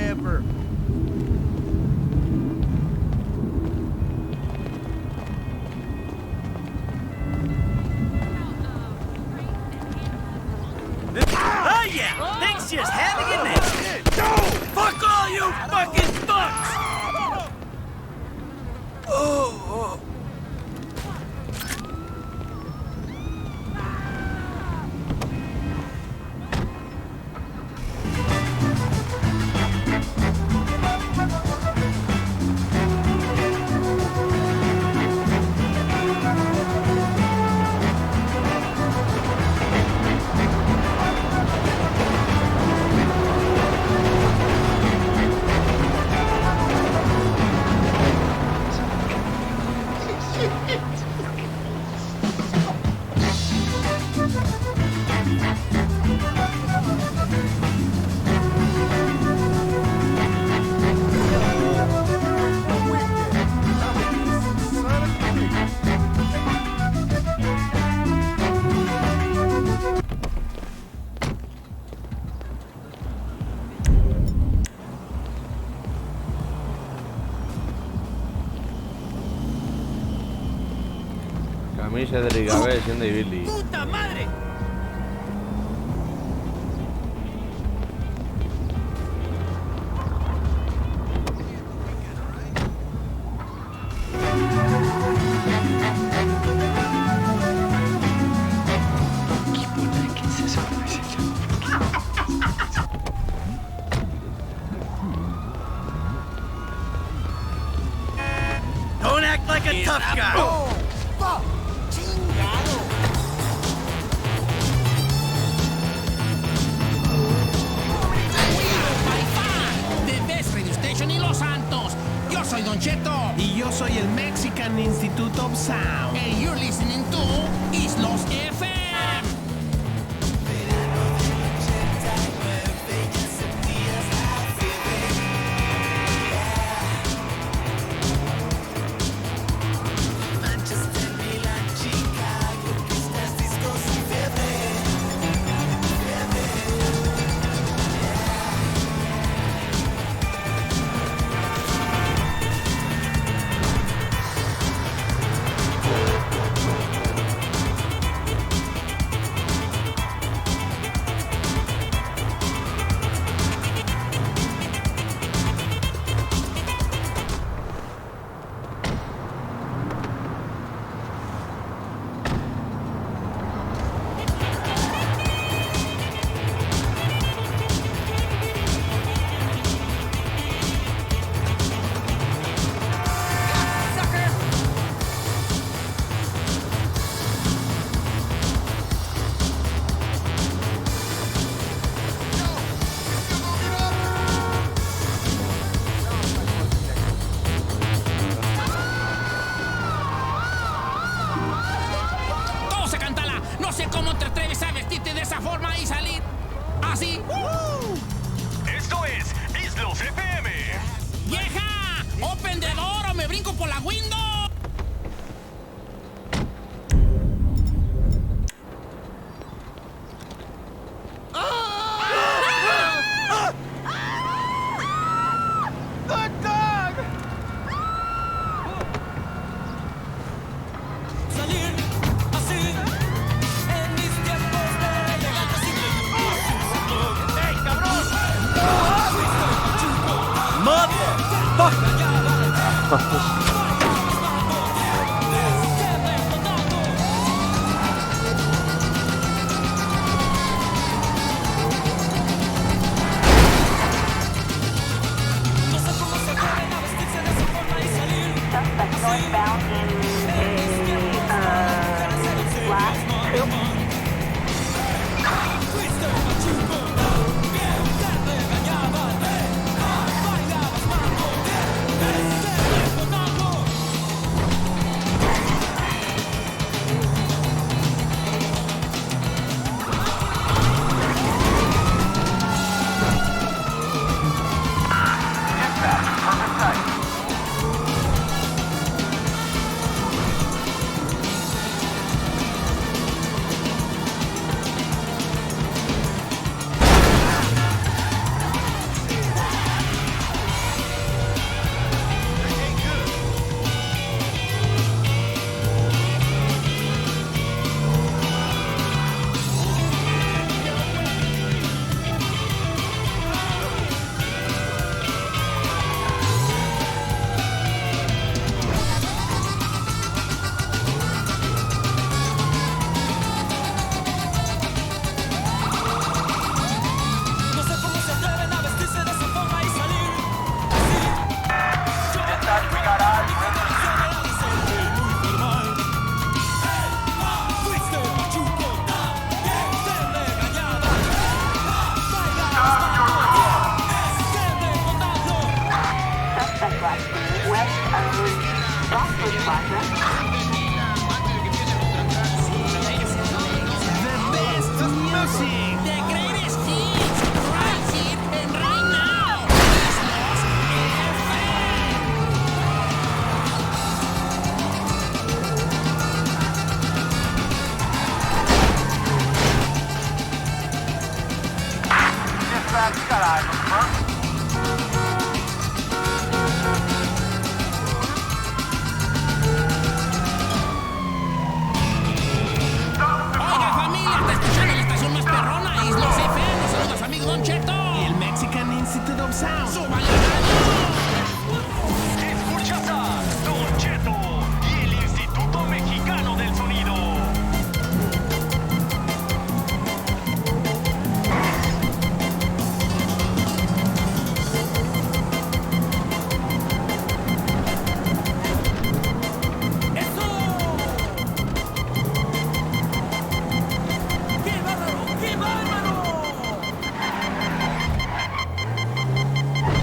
ever. Oh yeah! Things just having it now! Fuck all you fucking fucks! Oh. Camilla de Ligabé siendo de Billy. ¡Puta madre! Don't act like a tough guy! The best radio station in Los Santos. Yo soy Don Cheto. Y yo soy el Mexican Institute of Sound. And you're listening to Islos FM. Así. Esto es Islos FM. ¡Vieja! ¡Open the door o me brinco por la window! Good dog! Salir así en mis tiempos de elegancia. ¡Ey, cabrón! Suspect northbound in last troop. Rockford Plaza. The best music, the greatest hits, right here and right now. Islos Dispatch, got eyes on the front. Oiga, familia, está escuchando la estación más perrona, Islos FM. Saludos, amigo Don Cheto. Y el Mexican Institute of Sound. ¡Suban la radio! Escuchas a Don Cheto y el Instituto Mexicano del Sonido.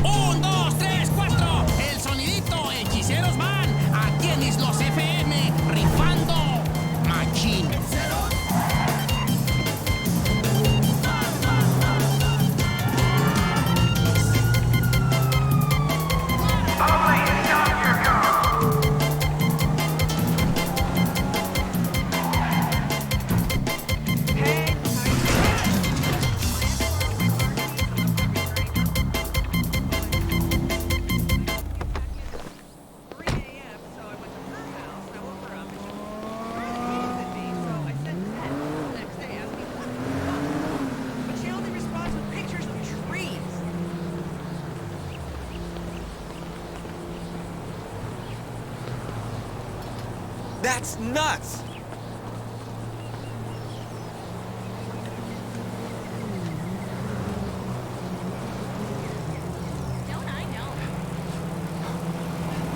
Un, dos, tres, cuatro. El sonidito, hechiceros van. Aquí en Islos FM, rifando machín. That's nuts!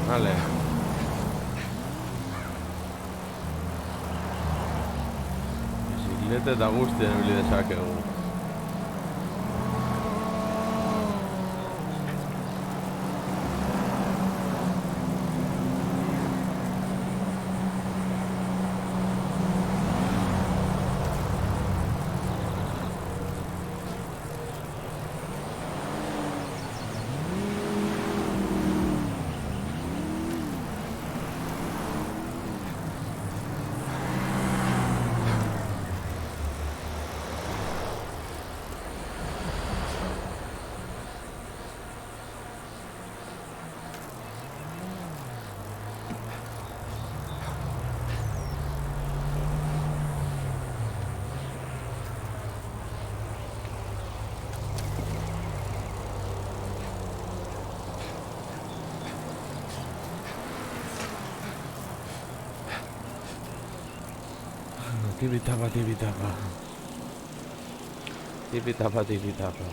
Vale. Biciclete da gusti ne bili dečake u. Tipi-tapa, tipi-tapa. Tipi-tapa, tipi-tapa.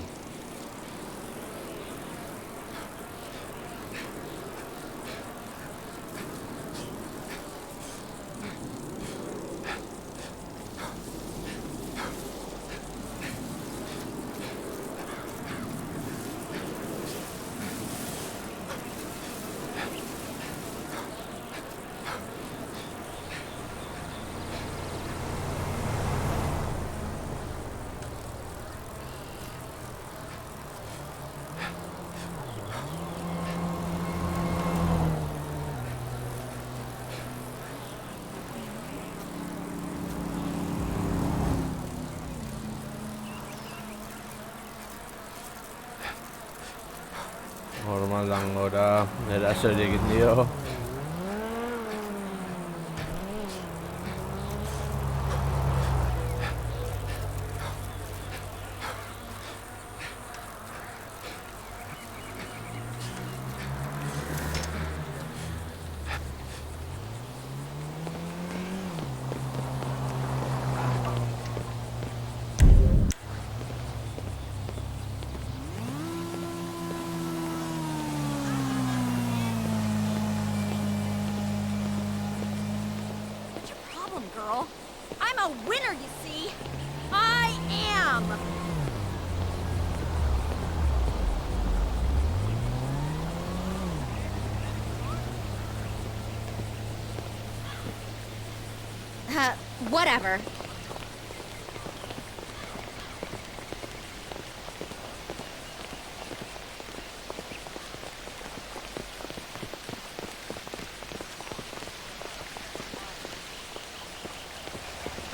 Normaldan gora erasorik egin dio. Girl. I'm a winner, you see. I am. Whatever.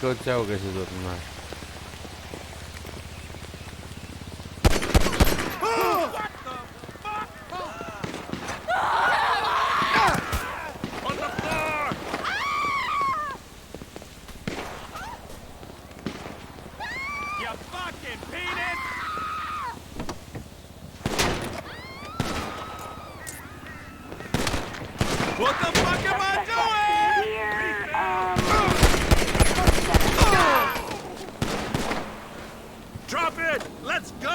Escucha que se duerma. What the fuck am I doing? Drop it! Let's go!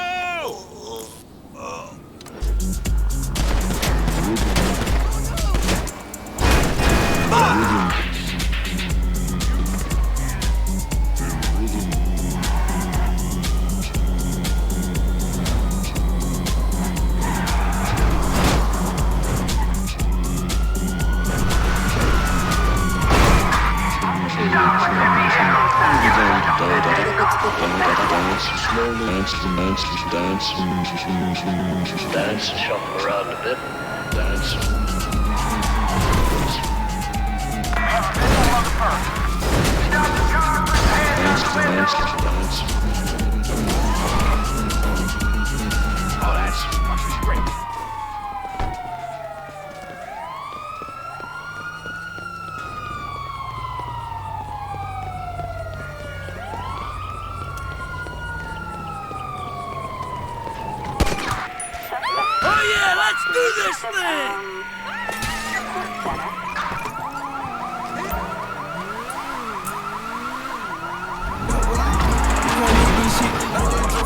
Dance, shop around a bit. Dance. Oh, that's great. Oh yeah, let's do this thing!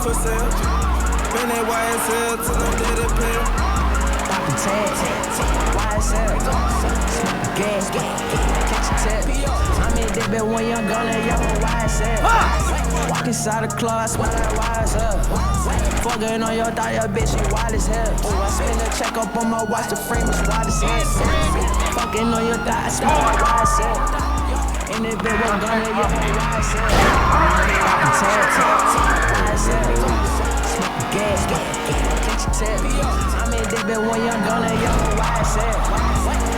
For sale. Been that YSL till I'm dead at pay. Poppin' tags, YSL, gas, catch a tag. I'm in that bed when young gunner, young YSL. Walk inside the club, I smell like YSL. Fuckin' on your thigh, your bitch, you wild as hell. I spend a check up on my watch, the frame is wide as hell. Fucking on your thigh, I smell like YSL. In that bed when gunner, young YSL. Poppin' tags, gas, catch a tag. I'm in that bed when young gunner, young YSL.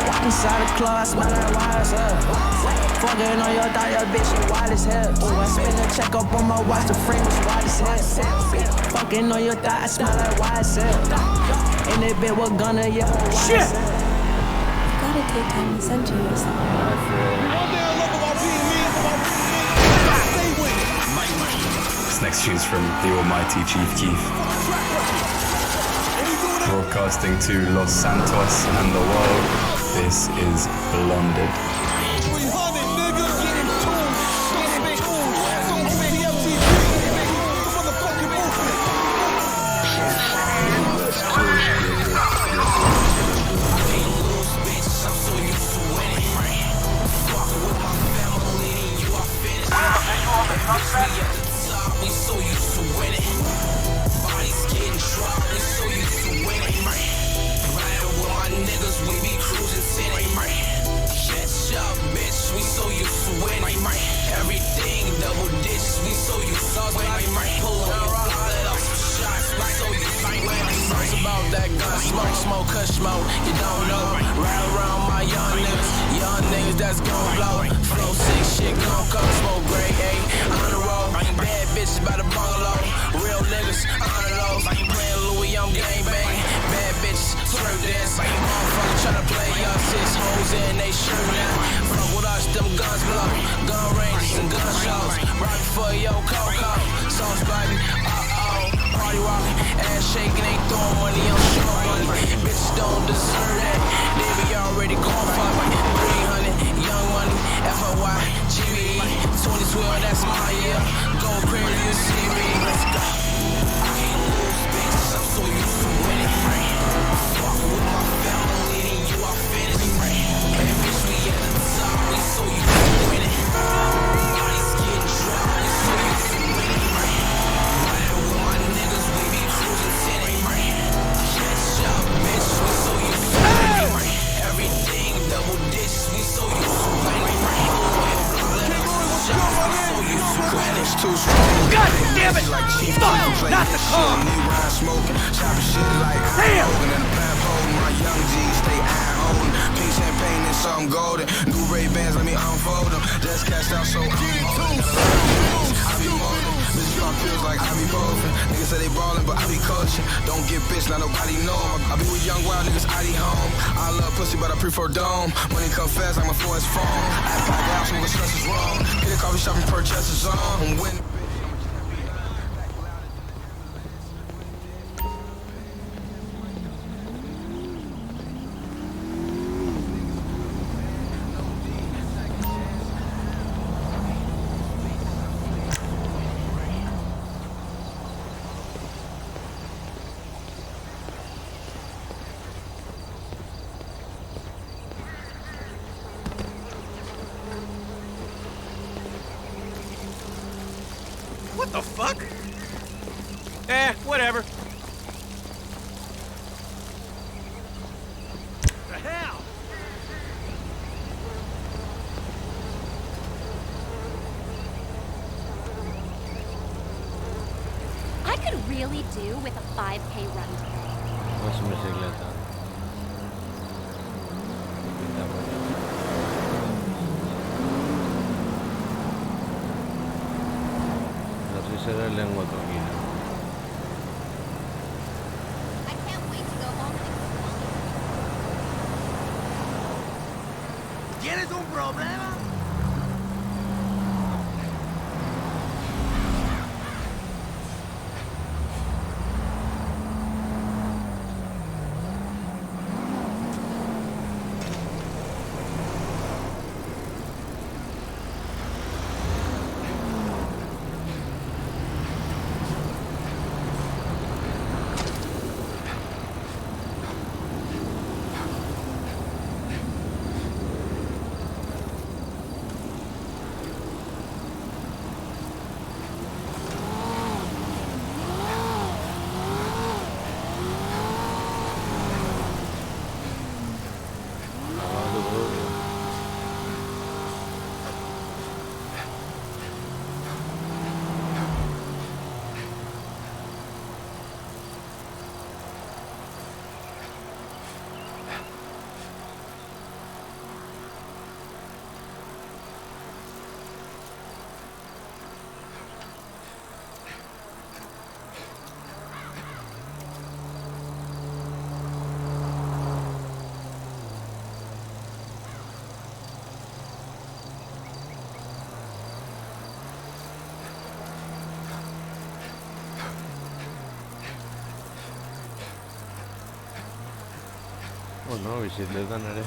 Walk inside the club, I smell like YSL. Fucking on your thigh, your bitch, you wild as hell. I spend a check up on my watch, the frame is wide as hell. Fucking on your thigh, I smell like YSL. In that bed with gunner, young YSL. You gotta take time to center yourself. This next tune's from the almighty Chief Keef. Broadcasting to Los Santos and the world, this is Blonded. We so used to winning. Bodies getting dropped, we so used to winning. Riding with my niggas, we be cruising city. Catch up, bitch, we so used to winning. Everything double digits, we so used to winning. Pull on your wallet off some shots, we so used to winning. It's about that gun smoke, smoke, kush smoke. You don't know, ride around my young niggas that's gon' blow. Flow 6 shit gon' come, smoke grade A on the road. Bad bitches by the bungalow, real niggas on the low. Playing Louis, I'm gang bang. Bad bitches swerve dance. Motherfucker tryna play us, 6 hoes in they shirt now. Fuck with us, them guns blow. Gun ranges and gun shows. Right for your Coco, sauce baby. Party rockin', ass shaking, ain't throwing money on show money. Bitches don't deserve that. They be already gone for me. 300, young money, FOY, GBE, 2012, that's my year. Go crazy, you see me. Let's go. I can't lose, bitch. I'm so used to winning. Fuck with my family, and you are finished. And bitch, we at the top, we so used to winning. Bodies getting dropped, we so used to winning. Riding with my niggas, we be cruising city. Catch Damn it! Fuck! Not the car! Damn! Champagne and something golden. New Ray-Bans, let me unfold them. Just cashed out, so I'm I be molding. Bitch, pop pills like I be bowling. Niggas say they ballin', but I be coaching. Don't get bitch, not nobody know 'em. I be with young wild niggas, I be home. I love pussy, but I prefer dome. Money come fast, I'm a forest phone. I pack out, so what stress is wrong. Hit a coffee shop and purchase a zone. When What the fuck? Whatever. The hell? I could really do with a 5K run today. Con su bicicleta. Así será el lengua tranquila. I can't wait to go home. ¿Tienes un problema? Oh no, bicicleta no eres.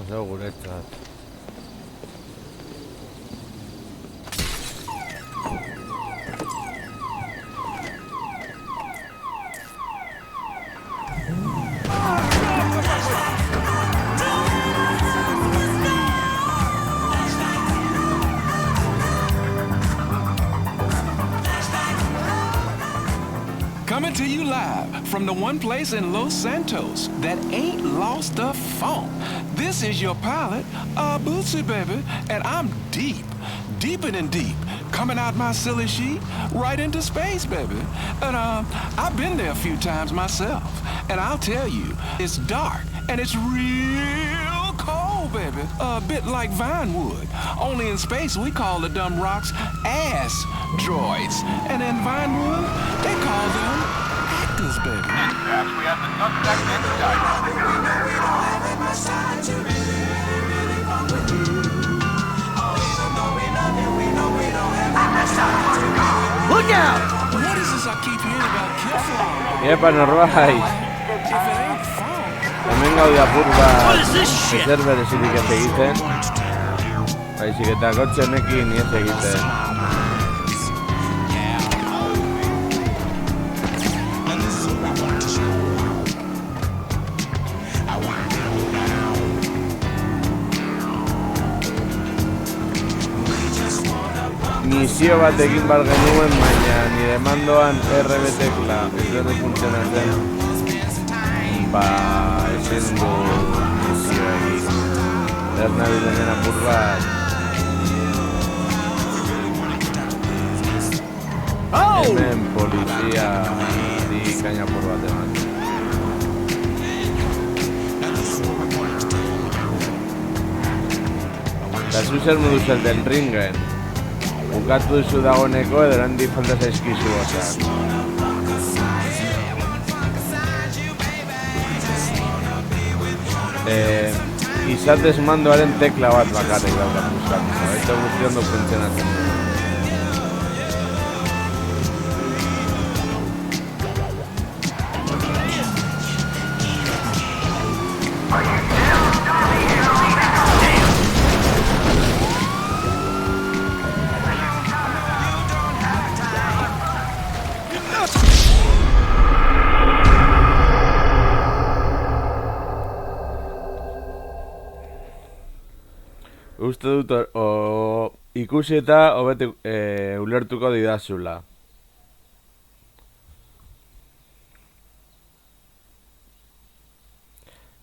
Seguro está. Coming to you live from the one place in Los Santos that ain't lost the funk. This is your pilot, Bootsy, baby, and I'm deeper than deep, coming out my silly sheet right into space, baby. And I've been there a few times myself, and I'll tell you, it's dark and it's real cold, baby. A bit like Vinewood. Only in space we call the dumb rocks ass droids, and in Vinewood they call them actors, baby. Dispatch, we have the suspect in sight. Look out! What is this I keep hearing about Killflower? Iepa, norbait. Hemen gaude apur bat ezer berezirik ez egiten. Baizik eta kotxe honekin ez egiten. Misio bat egin bar genuen, baina nire mandoan RB tekla ez dut funtzionatzen. Ezin du misio egin. Nabilen apur bat. Hemen polizia di kaina apur bat eman. Eta zu zer modu zelten ringen. Bukatu duzu dagoeneko edo erandi falta zaizkizu gozak. Izatez mandoaren tekla bat bakarrik dauka buskatu. Eta guzti ondo funtzionatzen du. Uste dut ikusi eta hobete ulertuko didazula.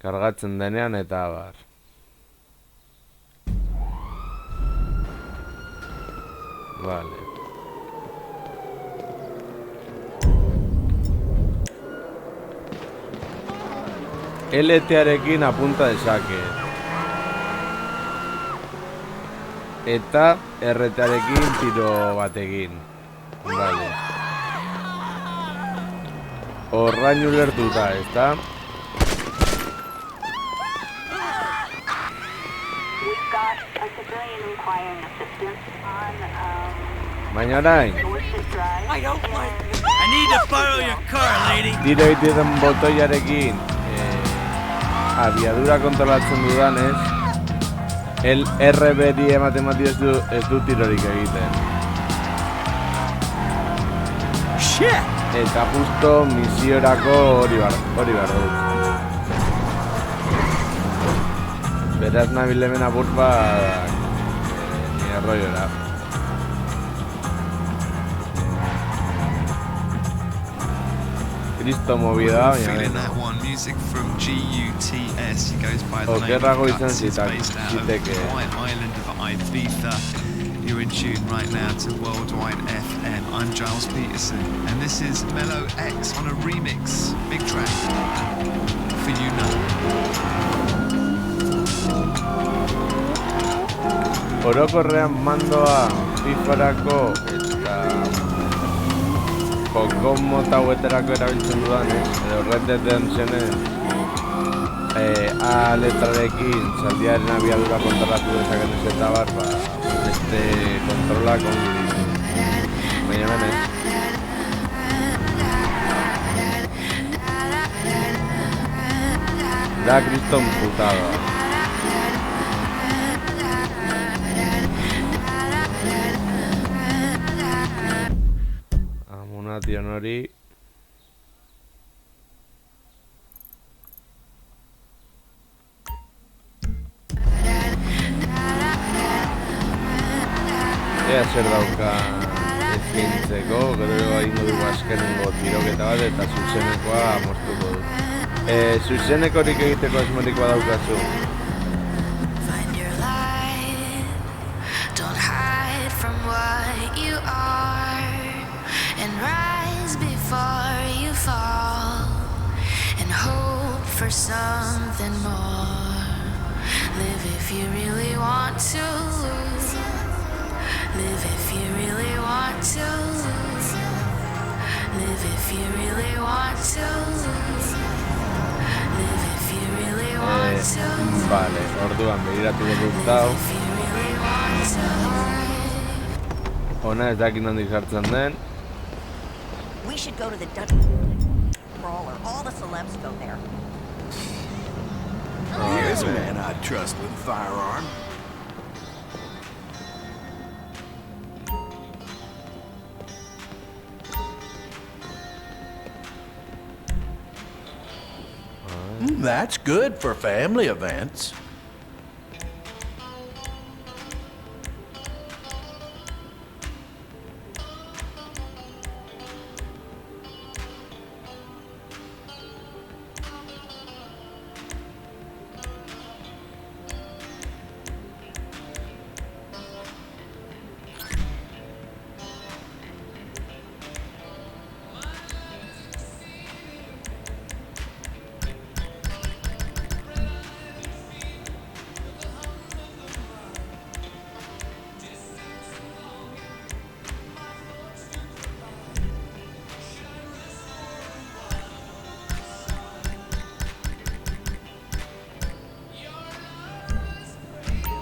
Kargatzen denean eta abar. Vale. LT-arekin apunta dezake. Eta RT-arekin tiro batekin. Vale. Horrain ulertuta, ezta? Baina orain. Tiro egiten botoiarekin abiadura kontrolatzen dudanez, el RB-ri ematen ez du tirorik egiten. Eta justo misiorako hori behar dut. Beraz nabil hemen apur bat ni arroiora. Cristo movida, baina okerrago izan ziteke. You're in tune right now to Worldwide FM. I'm Giles Peterson, and this is Mellow X on a remix, big track for you now. Orokorrean mandoa FIFArako eta Pokon mota hauetarako erabiltzen dudanez, edo Red Dead Redemptionen A letrarekin zaldiaren abiadura kontrolatu dezaken ez eta bar, beste kontrolak ongi ditu. Baina hemen ez. Da Kriston putada. Amunation hori. Ea zer dauka eskaintzeko, gero egingo dugu azkenengo tiroketa bat eta zuzenekoa moztuko dut. Zuzenekorik egiteko asmorik badaukazu. Find your light, don't hide from what you are, and rise before you fall, and hope for something more. Live if you really want to. Live if you really want to. Live if you really want to. Live if you really want to. Vale, orduan begiratu dut hau. Ona ez dakit nondik sartzen den. We should go to the Dutch brawler. All the celebs go there. Here's a man I'd trust with a firearm. That's good for family events.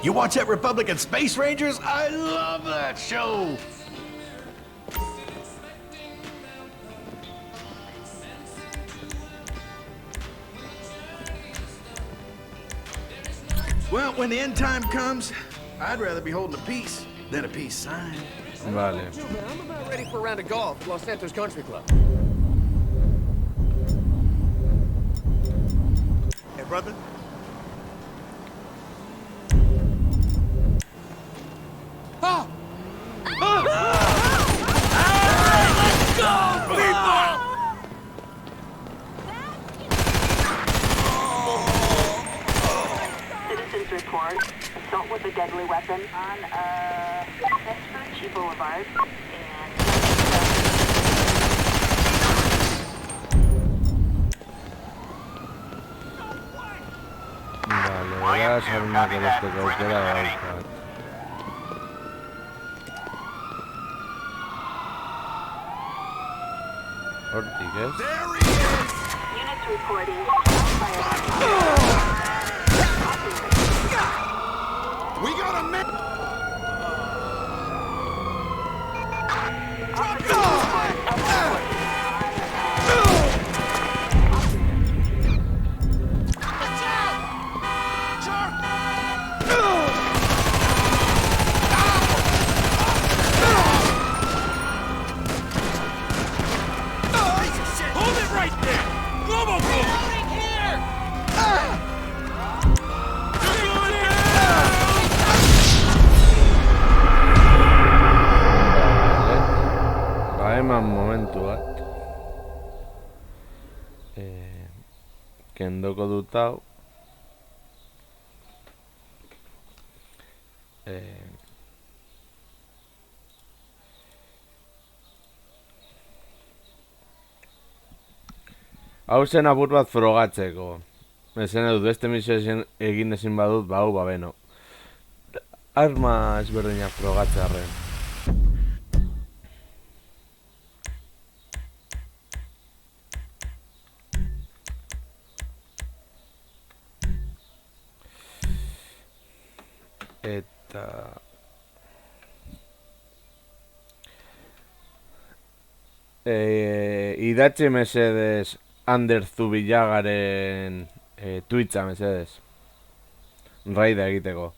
You watch that Republican Space Rangers? I love that show! Well, when the end time comes, I'd rather be holding a peace than a peace sign. Vale. I'm about ready for a round of golf at Los Santos Country Club. Hey, brother. Ah! Let's go, people! Citizens report assault with a deadly weapon on Vespucci Boulevard Vale, voy a hacer una que este que queda ahí. Ortiz. Units reporting. We got a man. Hold it right there! Globo Boom! Eman momentu bat kendoko dut hau hau zen apur bat frogatzeko esan dut beste misio egin ezin badut hau beno arma ezberdinak frogatzearren. Eta idatzi mesedez Ander Zubillagaren Twitcha mesedez raida egiteko.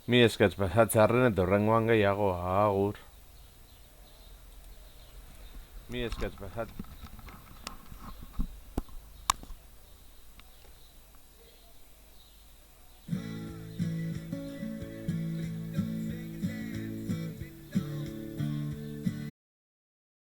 Mi eskatz pasatzearren eta horrengoan gehiago, agur. Mi eskatz pasat...